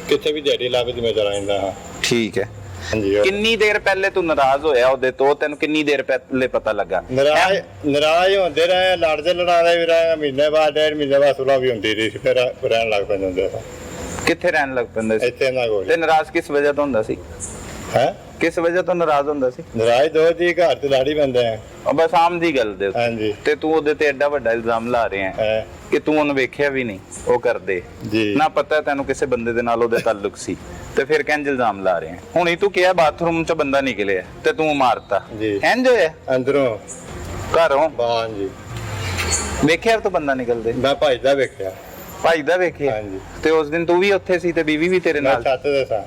F: ਕਿੱਥੇ ਵੀ ਦਿਹਾੜੀ ਲੱਗ ਜਿਵੇਂ ਚਲਾ ਜਾਂਦਾ ਹਾਂ।
A: ਠੀਕ ਹੈ।
F: ਹਾਂਜੀ।
A: ਕਿੰਨੀ ਦੇਰ ਪਹਿਲੇ ਤੂੰ ਨਾਰਾਜ਼ ਹੋਇਆ ਉਹਦੇ ਤੋਂ? ਤੈਨੂੰ ਕਿੰਨੀ ਦੇਰ ਪਹਿਲੇ ਪਤਾ ਲੱਗਾ?
F: ਨਾਰਾਜ਼ ਹੁੰਦੇ ਰਹੇ, ਲੜਦੇ ਲੜਾਦੇ ਵੀ ਰਹੇ, ਮਹੀਨੇ ਬਾਅਦ, 1.5 ਮਹੀਨੇ ਬਾਅਦ ਸੁਲਾਹ ਵੀ ਹੁੰਦੀ ਰਹੀ, ਫਿਰ ਰਹਿਣ ਲੱਗ ਪੈਂਦੇ ਹੁੰਦੇ ਸਾਂ।
A: ਕਿੱਥੇ ਰਹਿਣ ਲੱਗ ਪੈਂਦੇ ਸੀ?
F: ਇੱਥੇ ਨਾ ਕੋਲ।
A: ਤੇ ਨਾਰਾਜ਼ ਕਿਸ ਵਜ੍ਹਾ ਤੋਂ ਹੁੰਦਾ ਸੀ?
F: ਹੈ
A: ਕਿਸ ਵਜ੍ਹਾ ਤੋਂ ਨਾਰਾਜ਼ ਹੁੰਦਾ ਸੀ?
F: ਨਾਰਾਜ਼ 2 ਜੀ ਘਰ ਤੇ ਲੜੀ ਪੈਂਦੇ ਆ।
A: ਉਹ ਬਸ ਆਮ ਦੀ ਗੱਲ ਦੇ ਉੱਤੇ।
F: ਹਾਂਜੀ।
A: ਤੇ ਤੂੰ ਉਹਦੇ ਤੇ ਐਡਾ ਵੱਡਾ ਇਲਜ਼ਾਮ ਲਾ ਰਿਹਾ ਹੈ ਕਿ ਤੂੰ ਉਹਨੂੰ ਵੇਖਿਆ ਵੀ ਨਹੀਂ ਉਹ ਕਰਦੇ
F: ਜੀ।
A: ਨਾ ਪਤਾ ਤੈਨੂੰ ਕਿਸੇ ਬੰਦੇ ਦੇ ਨਾਲ ਉਹਦੇ ਤਾਲੁਕ ਸੀ, ਤੇ ਫਿਰ ਕਿੰਜ ਇਲਜ਼ਾਮ ਲਾ ਰਿਹਾ? ਹੁਣ ਹੀ ਤੂੰ ਕਿਹਾ ਬਾਥਰੂਮ ਚ ਬੰਦਾ ਨਿਕਲਿਆ ਤੇ ਤੂੰ ਮਾਰਤਾ,
F: ਜੀ।
A: ਇੰਜ ਹੋਇਆ?
F: ਅੰਦਰੋਂ
A: ਘਰੋਂ
F: ਬਾਹਰ ਜੀ
A: ਵੇਖਿਆ ਤੂੰ ਬੰਦਾ ਨਿਕਲਦੇ?
F: ਮੈਂ ਭਾਈ ਦਾ ਵੇਖਿਆ।
A: ਭਾਈ ਦਾ ਵੇਖਿਆ?
F: ਹਾਂਜੀ।
A: ਤੇ ਉਸ ਦਿਨ ਤੂੰ ਵੀ ਉੱਥੇ ਸੀ ਤੇ ਬੀਵੀ ਵੀ ਤੇਰੇ
F: ਮੈਂ
A: ਨਾਲ?
F: ਛੱਤ ਦੇ ਸਾਂ।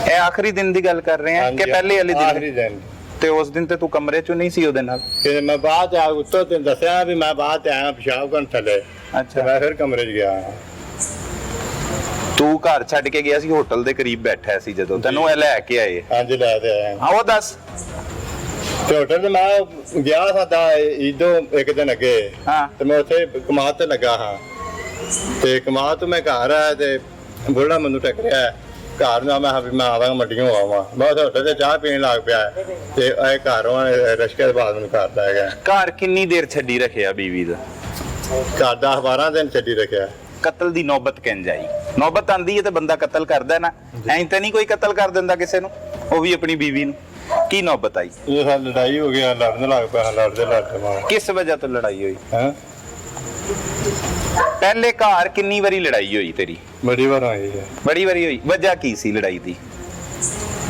A: ਇਹ ਆਖਰੀ ਦਿਨ ਦੀ ਗੱਲ ਕਰ ਰਹੇ ਆ ਕਿ ਪਹਿਲੇ ਵਾਲੇ
F: ਆਖਰੀ
A: ਦਿਨ?
F: ਦਿਨ।
A: ਤੇ ਉਸ ਦਿਨ ਤੇ ਤੂੰ ਕਮਰੇ ਚ ਨਹੀਂ ਸੀ ਉਹਦੇ ਨਾਲ?
F: ਕਿ ਮੈਂ ਬਾਅਦ ਆ ਉੱਤੋਂ ਤੇ ਦੱਸਿਆ ਵੀ ਮੈਂ ਬਾਅਦ ਤੇ ਆਇਆ ਪਿਸ਼ਾਬ ਕਰਨ ਥੱਲੇ, ਤੇ
A: ਅੱਛਾ,
F: ਮੈਂ ਫਿਰ ਕਮਰੇ 'ਚ ਗਿਆ।
A: ਤੂੰ ਘਰ ਛੱਡ ਕੇ ਗਿਆ ਸੀ, ਹੋਟਲ ਦੇ ਕਰੀਬ ਬੈਠਾ ਸੀ ਜਦੋਂ ਤੈਨੂੰ ਇਹ ਲੈ ਕੇ ਆਏ?
F: ਹਾਂਜੀ, ਲੈ ਤੇ ਆਇਆ।
A: ਹਾਂ, ਉਹ ਦੱਸ।
F: ਤੇ ਹੋਟਲ ਤੇ ਮੈਂ ਗਿਆ ਸਾਡਾ ਇਦੋਂ 1 ਦਿਨ ਅੱਗੇ।
A: ਹਾਂ।
F: ਤੇ ਮੈਂ ਉੱਥੇ ਕਮਾਤ ਤੇ ਲੱਗਾ ਹਾਂ, ਤੇ ਕਮਾਤ ਤੋਂ ਮੈਂ ਘਰ ਆਇਆ ਤੇ ਬੁੜਾ ਮੈਨੂੰ ਟੱਕਰਿਆ ਘਰ ਨਾ। ਮੈਂ ਵੀ ਮੈਂ ਆਵਾਂਗਾ ਮੰਡੀਆਂ ਆਵਾਂ। ਮੈਂ ਹੋਟਲ ਤੇ ਚਾਹ ਪੀਣ ਲੱਗ ਪਿਆ, ਤੇ ਇਹ ਘਰੋਂ ਰਸ਼ਕੇ ਦੇ ਬਾਅਦ ਮੈਨੂੰ ਘਰ ਲੈ ਗਿਆ।
A: ਘਰ ਕਿੰਨੀ ਦੇਰ ਛੱਡੀ ਰੱਖਿਆ ਬੀਵੀ ਦਾ?
F: ਘਰ 10-12 ਦਿਨ ਛੱਡੀ ਰੱਖਿਆ।
A: ਕਤਲ ਦੀ ਨੌਬਤ ਕਿੰਜ ਆਈ? ਨੌਬਤ ਆਂਦੀ ਹੈ ਤੇ ਬੰਦਾ ਕਤਲ ਕਰਦਾ ਨਾ, ਐਂ ਤਾਂ ਨਹੀਂ ਕੋਈ ਕਤਲ ਕਰ ਦਿੰਦਾ ਕਿਸੇ ਨੂੰ, ਉਹ ਵੀ ਆਪਣੀ ਬੀਵੀ ਨੂੰ। ਕੀ ਨੌਬਤ ਆਈ?
F: ਇਹ ਸਾਡੀ ਲੜਾਈ ਹੋ ਗਿਆ, ਲੜਨ ਲੱਗ ਪਿਆ, ਲੜਦੇ ਮਾਰ।
A: ਕਿਸ ਵਜ੍ਹਾ ਤੋਂ ਲੜਾਈ ਹੋਈ?
F: ਹੈ
A: ਪਹਿਲੇ ਘਰ ਕਿੰਨੀ ਵਾਰੀ ਲੜਾਈ ਹੋਈ ਤੇਰੀ?
F: ਬੜੀ ਵਾਰ ਆਈ ਹੈ।
A: ਬੜੀ ਵਾਰੀ ਹੋਈ। ਵਜ੍ਹਾ ਕੀ ਸੀ ਲੜਾਈ ਦੀ?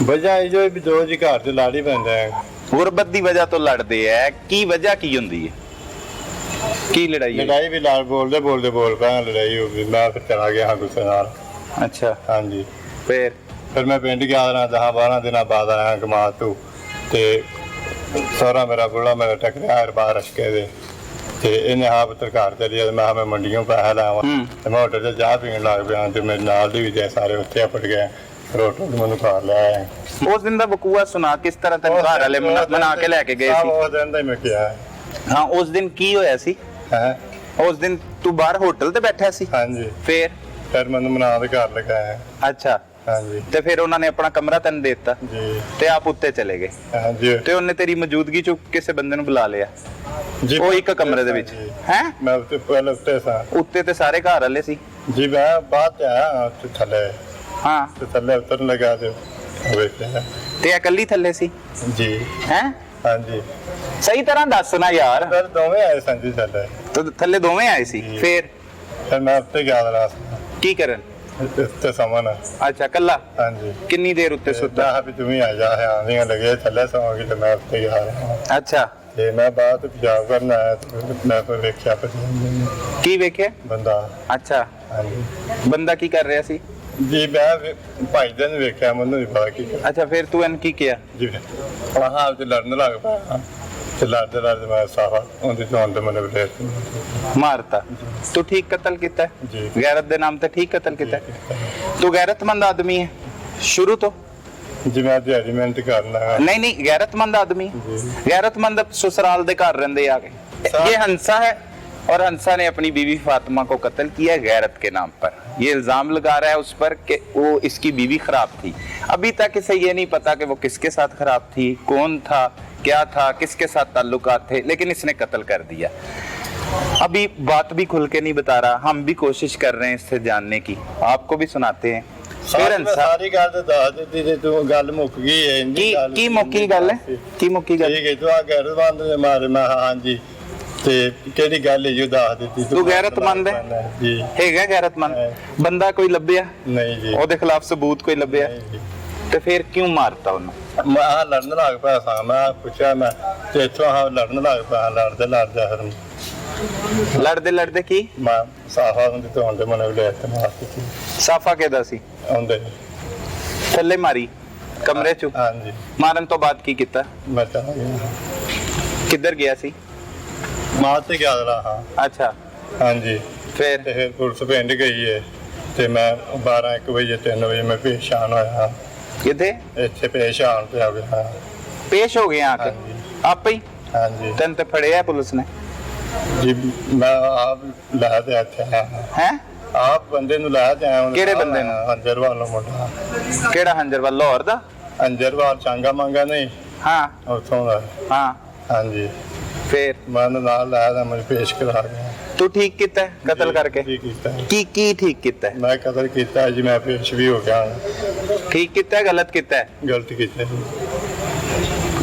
F: ਵਜ੍ਹਾ ਇਹ ਜੋ ਵੀ 2 ਜੀ ਘਰ ਤੇ ਲੜ ਹੀ ਪੈਂਦੇ ਆ।
A: ਗੁਰਬਤ ਦੀ ਵਜ੍ਹਾ ਤੋਂ ਲੜਦੇ ਐ? ਕੀ ਵਜ੍ਹਾ ਕੀ ਹੁੰਦੀ ਹੈ? ਕੀ ਲੜਾਈ ਹੋਈ?
F: ਲੜਾਈ ਵੀ ਲੜ ਬੋਲ ਪਿਆ, ਲੜਾਈ ਹੋ ਗਈ। ਮੈਂ ਫਿਰ ਚਲਾ ਗਿਆ ਹਾਂ ਗੁੱਸੇ ਨਾਲ।
A: ਅੱਛਾ,
F: ਹਾਂਜੀ।
A: ਫਿਰ
F: ਮੈਂ ਪਿੰਡ ਗਿਆ ਨਾ, 10-12 ਦਿਨਾਂ ਬਾਅਦ ਆਇਆ ਕਮਾਤ ਤੋਂ, ਤੇ ਸਾਰਾ ਮੇਰਾ ਬੁੜਾ ਮੇਰਾ ਟੱਕਰਿਆ ਬਾਹਰ ਰਸ਼ਕੇ ਦੇ, ਤੇ ਇਹਨੇ ਆਪ ਘਰ ਚਲੀ ਗਿਆ। ਮੈਂ ਮੰਡੀਆਂ ਪੈਸਾ ਲਾਵਾਂ, ਤੇ ਮੈਂ ਹੋਟਲ 'ਚ ਚਾਹ ਪੀਣ ਲੱਗ ਪਿਆ, ਤੇ ਮੇਰੇ ਨਾਲ ਦੀ ਵੀ ਜੇ ਸਾਰੇ ਉੱਥੇ ਆਪੜ ਗਏ। ਰੋਟੀ ਮੈਨੂੰ ਘਰ ਲੈ ਆਏ।
A: ਉਸ ਦਿਨ ਦਾ ਵਕੂਆ ਸੁਣਾ, ਕਿਸ ਤਰ੍ਹਾਂ ਤੈਨੂੰ ਘਰ ਵਾਲੇ ਮਨਾ ਕੇ ਲੈ ਕੇ ਗਏ ਸੀ?
F: ਉਸ ਦਿਨ ਦਾ ਹੀ ਮੈਂ ਕਿਹਾ।
A: ਹਾਂ, ਉਸ ਦਿਨ ਕੀ ਹੋਇਆ ਸੀ?
F: ਹੈ
A: ਉਸ ਦਿਨ ਤੂੰ ਬਾਹਰ ਹੋਟਲ ਤੇ ਬੈਠਾ ਸੀ?
F: ਹਾਂਜੀ।
A: ਫਿਰ
F: ਮੈਨੂੰ ਮਨਾ ਦੇ ਘਰ ਲਗਾਇਆ।
A: ਅੱਛਾ।
F: ਹਾਂਜੀ।
A: ਤੇ ਫਿਰ ਉਹਨਾਂ ਨੇ ਆਪਣਾ ਕਮਰਾ ਤੈਨੂੰ ਦੇ ਦਿੱਤਾ
F: ਜੀ,
A: ਤੇ ਆਪ ਉੱਤੇ ਚਲੇ ਗਏ?
F: ਹਾਂਜੀ।
A: ਤੇ ਉਹਨੇ ਤੇਰੀ ਮੌਜੂਦਗੀ ਚ ਕਿਸੇ ਬੰਦੇ ਨੂੰ ਬੁਲਾ ਲਿਆ?
F: ਜੀ,
A: ਉਹ ਇੱਕ ਕਮਰੇ ਦੇ ਵਿੱਚ ਹੈ?
F: ਮੈਂ ਉੱਤੇ ਪਹਿਲੇ ਉੱਤੇ ਸਾਂ।
A: ਉੱਤੇ ਤੇ ਸਾਰੇ ਘਰ ਵਾਲੇ ਸੀ?
F: ਜੀ, ਮੈਂ ਬਾਅਦ ਚ ਆਇਆ ਉੱਤੇ ਥੱਲੇ।
A: ਹਾਂ।
F: ਤੇ ਥੱਲੇ ਉਤਰਨ ਲੱਗਾ ਤੇ
A: ਤੇ ਇਕੱਲੀ ਥੱਲੇ ਸੀ?
F: ਜੀ।
A: ਹੈ?
F: ਹਾਂਜੀ।
A: ਸਹੀ ਤਰ੍ਹਾਂ ਦੱਸ ਨਾ ਯਾਰ।
F: ਫਿਰ ਦੋਵੇਂ ਆਏ ਸਨ ਜੀ ਥੱਲੇ।
A: ਤੇ ਥੱਲੇ ਦੋਵੇਂ ਆਏ ਸੀ?
F: ਫਿਰ ਮੈਂ ਉੱਤੇ ਗਿਆ ਰਾਤ
A: ਕੀ ਕਰਨ?
F: ਉੱਤੇ ਸਮਾਨ।
A: ਅੱਛਾ, ਕੱਲਾ?
F: ਹਾਂਜੀ।
A: ਕਿੰਨੀ ਦੇਰ ਉੱਤੇ ਸੁੱਤਾ?
F: ਵੀ ਤੂੰ ਵੀ ਆ ਜਾ, ਆਂਦੀਆਂ ਲੱਗੇ ਥੱਲੇ ਸੌਂਗੀ, ਤੇ ਮੈਂ ਉੱਤੇ ਗਿਆ।
A: ਅੱਛਾ,
F: ਤੇ ਮੈਂ ਬਾਅਦ ਪੰਜਾਬ ਕਰਨ ਆਇਆ ਤੇ ਮੈਂ ਕੋਈ ਵੇਖਿਆ
A: ਕੀ ਵੇਖਿਆ?
F: ਬੰਦਾ।
A: ਅੱਛਾ,
F: ਹਾਂਜੀ
A: ਬੰਦਾ ਕੀ ਕਰ ਰਿਹਾ ਸੀ?
F: ਜੀ ਮੈਂ ਭਾਈ ਦਾ ਨੂੰ ਵੇਖਿਆ, ਮੈਨੂੰ ਨਹੀਂ ਪਤਾ ਕੀ
A: ਅੱਛਾ, ਫਿਰ ਤੂੰ ਇਹਨੂੰ ਕੀ ਕਿਹਾ?
F: ਜੀ ਹਾਂ ਤੇ ਲੜਨ ਲੱਗ ਪਿਆ ਤੇ ਲੜਦੇ ਲੜਦੇ ਮੈਂ ਸਾਫਾ ਉਹਦੀ ਧੌਣ ਤੇ ਮੈਨੂੰ ਬਲੇਟ
A: ਮਾਰਤਾ। ਤੂੰ ਠੀਕ ਕਤਲ ਕੀਤਾ ਹੈ?
F: ਜੀ।
A: ਗੈਰਤ ਦੇ ਨਾਮ ਤੇ ਠੀਕ ਕਤਲ ਕੀਤਾ ਹੈ? ਤੂੰ ਗੈਰਤਮੰਦ ਆਦਮੀ ਹੈ ਸ਼ੁਰੂ ਤੋਂ?
F: ਜੀ ਮੈਂ ਦਿਹਾੜੀ ਮਿਹਨਤ ਕਰਨਾ ਹੈ।
A: नहीं नहीं, गैरतमंद आदमी, गैरतमंद ससुराल दे घर रहंदे आगे। ये हंसा है और हंसा ने अपनी बीवी फातिमा को कत्ल किया गैरत के नाम पर। ये इल्जाम लगा रहा है उस पर कि वो इसकी बीवी खराब थी। अभी तक इसे ये नहीं पता कि वो किसके साथ खराब थी, कौन था, क्या था, किसके साथ ताल्लुकात थे, लेकिन इसने कत्ल कर दिया। अभी बात भी खुल के नहीं बता रहा, हम भी कोशिश कर रहे हैं इससे जानने की, आपको भी सुनाते हैं। फिर हंसा
F: ਸਾਰੀ ਗੱਲ ਤਾਂ ਦੱਸ ਦਿੱਤੀ ਤੇ ਤੂੰ ਗੱਲ ਮੁੱਕ ਗਈ ਹੈ
A: की मुक्की गल है, की मुक्की गल?
F: ਠੀਕ ਹੈ ਤੂੰ ਆ ਗੈਰਤਮੰਦ ਦੇ ਮਾਰੇ ਮੈਂ ਹਾਂਜੀ ਤੇ ਕਿਹੜੀ ਗੱਲ ਹੈ ਜੀ ਦੱਸ ਦਿੱਤੀ
A: ਤੂੰ ਗੈਰਤਮੰਦ ਹੈ?
F: ਜੀ
A: ਹੈਗਾ ਗੈਰਤਮੰਦ ਬੰਦਾ ਕੋਈ ਲੱਭਿਆ?
F: ਨਹੀਂ ਜੀ
A: ਉਹਦੇ ਖਿਲਾਫ ਸਬੂਤ ਕੋਈ ਲੱਭਿਆ?
F: ਨਹੀਂ ਜੀ।
A: ਤੇ ਫਿਰ ਕਿਉਂ ਮਾਰਤਾ ਉਹਨੂੰ?
F: ਮੈਂ ਲੜਨ ਲੱਗ ਪਿਆ ਸਾਂ, ਮੈਂ ਪੁੱਛਿਆ ਮੈਂ ਤੇ ਇੱਥੋਂ ਆ ਲੜਨ ਲੱਗ ਪਿਆ, ਲੜਦੇ ਲੜਦੇ ਫਿਰ
A: ਲੜਦੇ ਲੜਦੇ ਕੀ?
F: ਮੈਂ ਸਾਫਾ ਹੁੰਦੀ ਤੋਂ ਹੁੰਦੇ ਮੈਨੂੰ ਲੈ ਕੇ ਮਾਰ ਦਿੱਤੀ
A: ਸਾਫਾ ਕਿਹਦਾ ਸੀ?
F: ਆਉਂਦੇ
A: ਥੱਲੇ ਮਾਰੀ ਕਮਰੇ ਚ?
F: ਹਾਂਜੀ
A: ਮਾਰਨ ਤੋਂ ਬਾਅਦ ਕੀ ਕੀਤਾ?
F: ਮੈਂ ਚਲਾ ਗਿਆ
A: ਕਿੱਧਰ ਗਿਆ ਸੀ?
F: ਮਾਰ ਤੇ ਗਿਆ ਰਹਾ।
A: ਅੱਛਾ,
F: ਹਾਂਜੀ
A: ਫਿਰ?
F: ਤੇ ਫਿਰ ਪੁਲਿਸ ਪਿੰਡ ਗਈ ਹੈ ਤੇ ਮੈਂ 12-1 ਵਜੇ 3 ਵਜੇ ਮੈਂ ਪੇਸ਼ਾਨ ਹੋਇਆ
A: ਕਿੱਥੇ
F: ਇੱਥੇ ਪੇਸ਼ਾਨ ਤੇ ਆ ਗਿਆ।
A: ਪੇਸ਼ ਹੋ ਗਏ ਆ ਕੇ
F: ਹਾਂਜੀ
A: ਆਪੇ ਹੀ?
F: ਹਾਂਜੀ
A: ਤੈਨੂੰ ਤੇ ਫੜਿਆ ਪੁਲਿਸ ਨੇ?
F: ਜੀ ਮੈਂ ਆਪ ਲੈ ਤੇ ਇੱਥੇ ਆਇਆ
A: ਹੈ?
F: ਆਪ ਬੰਦੇ ਨੂੰ ਲੈ ਤੇ ਆਇਆ।
A: ਕਿਹੜੇ ਬੰਦੇ ਨੂੰ?
F: ਅੰਜਰਵਾਲ ਨੂੰ ਮੁੰਡਾ।
A: ਕਿਹੜਾ ਹੰਜਰਵਾਲ? ਲਾਹੌਰ ਦਾ?
F: ਅੰਜਰਵਾਲ ਚਾਂਗਾ ਮੰਗਾ ਨਹੀਂ
A: ਹਾਂ
F: ਉੱਥੋਂ ਦਾ।
A: ਹਾਂ,
F: ਹਾਂਜੀ
A: ਫਿਰ
F: ਮੈਂ ਨਾਲ ਲਾਇਆ ਤਾਂ ਮੈਨੂੰ ਪੇਸ਼ ਕਰਾ ਗਿਆ।
A: ਤੂੰ ਠੀਕ ਕੀਤਾ ਹੈ ਕਤਲ ਕਰਕੇ?
F: ਕੀ ਕੀਤਾ
A: ਕੀ ਠੀਕ ਕੀਤਾ ਹੈ?
F: ਮੈਂ ਕਤਲ ਕੀਤਾ ਜੀ, ਮੈਂ ਪੇਸ਼ ਵੀ ਹੋ ਗਿਆ।
A: ਠੀਕ ਕੀਤਾ ਹੈ ਗਲਤ ਕੀਤਾ ਹੈ?
F: ਗਲਤ ਕੀਤਾ ਜੀ।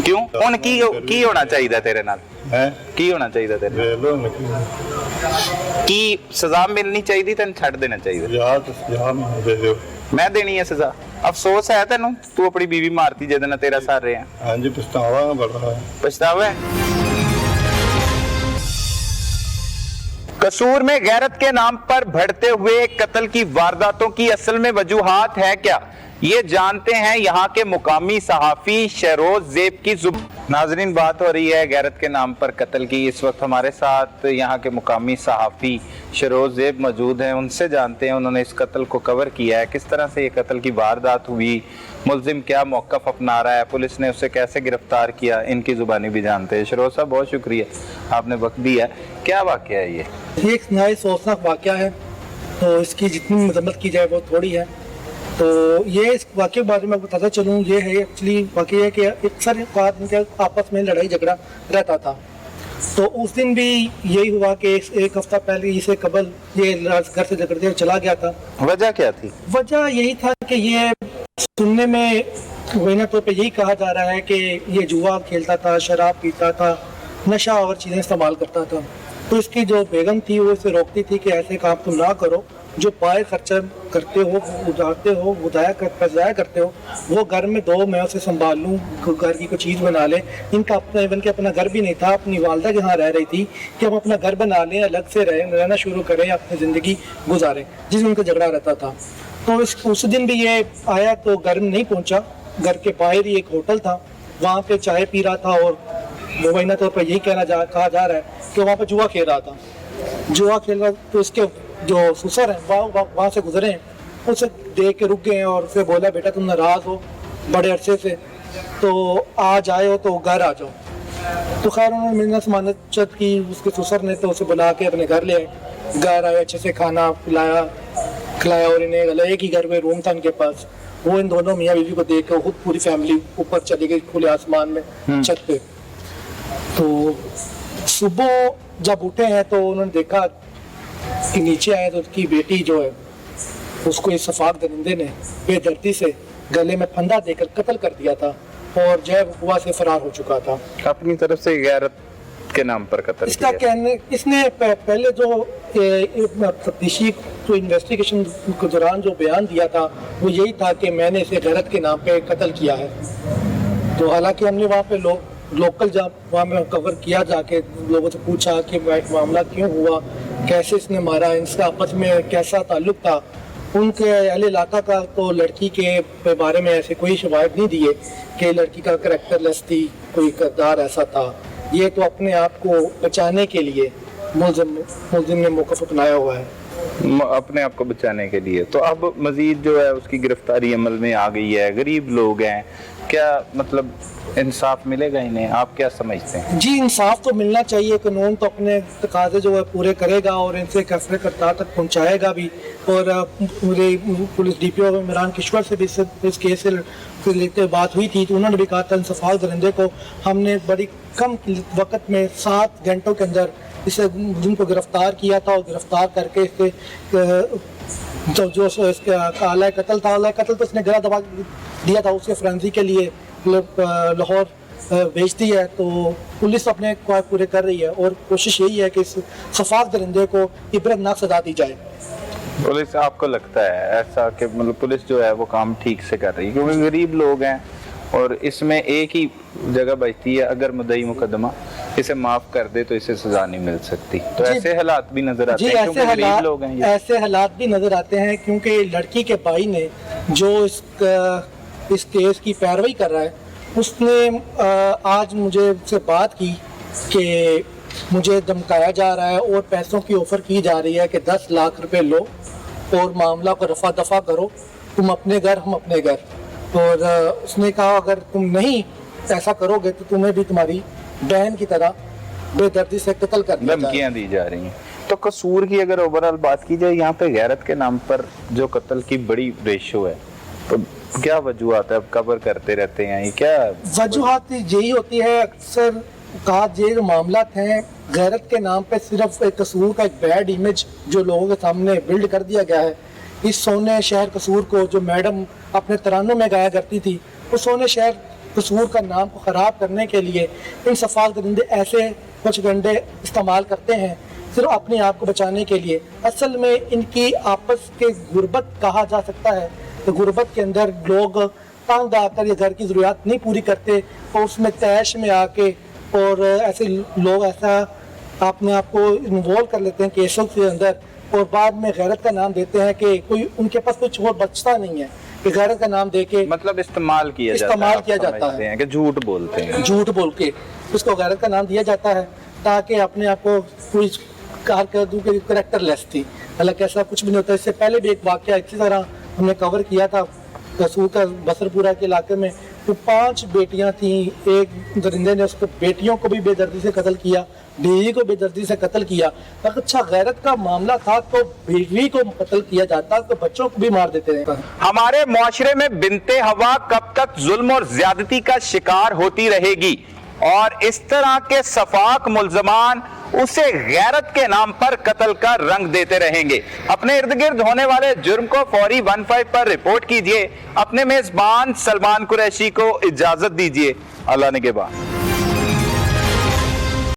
A: ਕਿਉਂ? ਹੁਣ ਕੀ ਹੋਣਾ ਚਾਹੀਦਾ ਤੇਰੇ ਨਾਲ?
F: ਹੈ
A: ਕੀ ਹੋਣਾ ਚਾਹੀਦਾ ਤੇਰੇ ਨਾਲ?
F: ਵੇਖ ਲੋ ਨਿਕਲ
A: ਕੀ ਸਜ਼ਾ ਮਿਲਣੀ ਚਾਹੀਦੀ, ਤੈਨੂੰ ਛੱਡ ਦੇਣਾ ਚਾਹੀਦਾ?
F: ਯਾਦ ਮੈਨੂੰ ਦੇ ਦਿਓ।
A: ਮੈਂ ਦੇਣੀ ਹੈ ਸਜ਼ਾ? ਅਫਸੋਸ ਹੈ ਤੈਨੂੰ? ਤੂੰ ਆਪਣੀ ਬੀਵੀ ਮਾਰਤੀ ਜਿਹਦੇ ਨਾਲ ਤੇਰਾ ਸਾਰ ਰਿਹਾ।
F: ਹਾਂਜੀ ਪਛਤਾਵਾ ਬੜਾ
A: पछतावा है? कसूर में गैरत के नाम पर बढ़ते हुए कत्ल की वारदातों की असल में वजूहात है क्या, ये जानते हैं यहाँ के मुकामी सहाफी शहरोज ज़ेब की जुबान। नाजरीन, बात हो रही है गैरत के नाम पर कत्ल की। इस वक्त हमारे साथ यहाँ के मुकामी सहाफी शहरोज ज़ेब मौजूद हैं, उनसे जानते हैं उन्होंने इस कत्ल को कवर किया है, किस तरह से ये कत्ल की वारदात हुई, मुलजिम क्या मौक़िफ़ अपना रहा है, पुलिस ने उसे कैसे गिरफ्तार किया, इनकी ज़ुबानी भी जानते हैं। शहरोज साहब बहुत शुक्रिया, आपने वक्त दिया। क्या वाक़या है ये?
D: एक नया सोचनाक वाक़या है, तो इसकी जितनी मजम्मत की जाए वो थोड़ी है। तो ये इस वाक़े के बारे में बताता चलूँ, ये है एक्चुअली वाक़या है कि अक्सर इनके आपस में लड़ाई झगड़ा रहता था। तो उस दिन भी यही हुआ कि एक हफ्ता पहले इसे कबल ये घर से झगड़ते हुए चला गया था।
A: वजह क्या थी?
D: वजह यही था कि ये सुनने में बयाना तौर पे यही कहा जा रहा है कि ये जुआ खेलता था, शराब पीता था, नशा और चीज़ें इस्तेमाल करता था। तो इसकी जो बेगम थी वो इसे रोकती थी कि ऐसे काम तुम ना करो, जो पाए खर्चा करते हो, उड़ाते हो, उदाया करते हो, वो घर में दो, मैं उसे संभाल लूँ, घर की कोई चीज़ बना ले। इनका अपना इवन के अपना घर भी नहीं था, अपनी वालदा के यहाँ रह रही थी कि हम अपना घर बना लें, अलग से रहना शुरू करें, अपनी ज़िंदगी गुजारें, जिसमें उनका झगड़ा रहता था। तो उस दिन भी ये आया तो घर में नहीं पहुँचा, घर के बाहर ही एक होटल था, वहाँ पे चाय पी रहा था और मुबैना तौर पर यही कहा जा रहा है कि वहाँ पर जुआ खेल रहा था। जुआ खेल रहा तो उसके जो ससुर हैं वहाँ से गुजरे हैं, उसे देख के रुक गए हैं और उसे बोला बेटा तुम नाराज़ हो बड़े अरसे से, तो आज आए हो तो घर आ जाओ। तो खैर उन्होंने मिन्नत समानत की, उसके ससुर ने तो उसे बुला के अपने घर ले आए। घर आए, अच्छे से खाना खिलाया और इन्हें एक ही घर में रूम था इनके पास। वो इन दोनों मियाँ बीवी को देख कर खुद पूरी फैमिली ऊपर चली गई खुले आसमान में छत पे। तो सुबह जब उठे हैं तो उन्होंने देखा कि नीचे आए तो उसकी बेटी जो है उसको इस सफाक दरिंदे ने बेदर्दी से गले में फंदा देकर कत्ल कर दिया था और जो है कुआ से फरार हो चुका था।
A: अपनी तरफ से गैरत के नाम पर कत्ल
D: इसका कहने इसने पहले जो तफ्तीशी जो इन्वेस्टिगेशन के दौरान जो बयान दिया था वो यही था कि मैंने इसे गैरत के नाम पे कत्ल किया है। तो हालांकि हमने वहाँ पे लोग लोकल जब वहाँ में कवर किया, जाके लोगों से पूछा कि मामला क्यों हुआ, कैसे इसने मारा, इनका आपस में कैसा ताल्लुक था। उनके अहले इलाका का तो लड़की के बारे में ऐसे कोई शवाहिद नहीं दिए कि लड़की का करैक्टरलेस थी, कोई किरदार ऐसा था। ये तो अपने आप को बचाने के लिए मुलजिम ने मौक़िफ़ अपनाया हुआ है,
A: अपने आप को बचाने के लिए। तो अब मजीद जो है उसकी गिरफ्तारी अमल में आ गई है, गरीब लोग हैं, क्या मतलब इंसाफ मिलेगा इन्हें, आप क्या समझते हैं?
D: जी इंसाफ तो मिलना चाहिए, कानून तो अपने तकाजे जो है पूरे करेगा और इनसे कैफरे करतार तक पहुंचाएगा भी। और मेरे पुलिस DPO इमरान किश्वर से भी इस केस से लेते बात हुई थी, तो उन्होंने भी कहा था इंसफाक दरिंदे को हमने बड़ी कम वक्त में 7 घंटों के अंदर इसे जिनको गिरफ्तार किया था और गिरफ्तार करके इसके जो इसका आला कत्ल था, आला कत्ल तो इसने गला दबा दिया था, उसके फ्रेंजी के लिए लाहौर भेज दी है। तो पुलिस अपने काम पूरे कर रही है और कोशिश यही है कि इस सफाक दरिंदे को इबरतनाक सजा दी जाए।
A: पुलिस, आपको लगता है ऐसा कि मतलब पुलिस जो है वो काम ठीक से कर रही है? क्योंकि गरीब लोग हैं और इसमें एक ही जगह बचती है, अगर मुद्दई मुकदमा इसे माफ कर दे तो इसे सजा नहीं मिल सकती। तो ऐसे हालात भी नजर आते हैं क्योंकि गरीब लोग हैं।
D: ऐसे हालात भी नजर आते हैं क्योंकि लड़की के भाई ने जो इस केस की पैरवी कर रहा है, उसने आज मुझे उससे बात की कि मुझे धमकाया जा रहा है और पैसों की ऑफर की जा रही है कि 10 लाख रुपए लो और मामला को रफा दफा करो, तुम अपने घर हम अपने घर। और उसने कहा अगर तुम नहीं ऐसा करोगे तो तुम्हें भी तुम्हारी बहन की तरह बेदर्दी से कत्ल कर दिया जाएगा।
A: धमकियां दी जा रही हैं। तो कसूर की अगर ओवरऑल बात की जाए, यहाँ पे गैरत के नाम पर जो कत्ल की बड़ी रेशो है, तो क्या वजूहत है? अब कवर करते रहते हैं, ये क्या
D: वजूहत यही होती है? अक्सर कहा ये जो मामला हैं गैरत के नाम पे सिर्फ एक कसूर का एक बैड इमेज जो लोगों के सामने बिल्ड कर दिया गया है। इस सोने शहर कसूर को जो मैडम अपने तरानों में गाया करती थी, उस सोने शहर कसूर का नाम को ख़राब करने के लिए इन सफाक दरिंदे ऐसे कुछ गंडे इस्तेमाल करते हैं सिर्फ अपने आप को बचाने के लिए। असल में इनकी आपस के गुर्बत कहा जा सकता है। तो गुर्बत के अंदर लोग तंग आकर ये घर की ज़रूरियात नहीं पूरी करते और उसमें तैश में आके और ऐसे लोग ऐसा अपने आप को इन्वॉल्व कर लेते हैं केसों के अंदर और बाद में गैरत का नाम देते हैं कि कोई उनके पास कुछ और बचता नहीं है कि गैरत का नाम देके
A: मतलब इस्तेमाल किया जाता है कि झूठ बोलते हैं,
D: झूठ बोल के उसको गैरत का नाम दिया जाता है ताकि अपने आप को कोई कारकर्दगी के करैक्टरलेस थी। हालांकि ऐसा कुछ भी नहीं होता। इससे पहले भी एक वाकया इसी तरह हमने कवर किया था कसूर का बसरपुरा के इलाके में। तो 5 बेटियां थीं, एक दरिंदे ने उसको बेटियों को भी बेदर्दी से कत्ल किया, बीवी को बेदर्दी से कत्ल किया। अगर अच्छा गैरत का मामला था तो बीवी को कत्ल किया जाता तो बच्चों को भी मार देते हैं।
A: हमारे मुआशरे में बिनते हवा कब तक जुल्म और ज्यादती का शिकार होती रहेगी और इस तरह के सफाक मुल्जमान उसे गैरत के नाम पर कत्ल का रंग देते रहेंगे। अपने इर्द गिर्द होने वाले जुर्म को फौरी 15 पर रिपोर्ट कीजिए। अपने मेजबान सलमान कुरैशी को इजाजत दीजिए। अल्लाह निगहबान।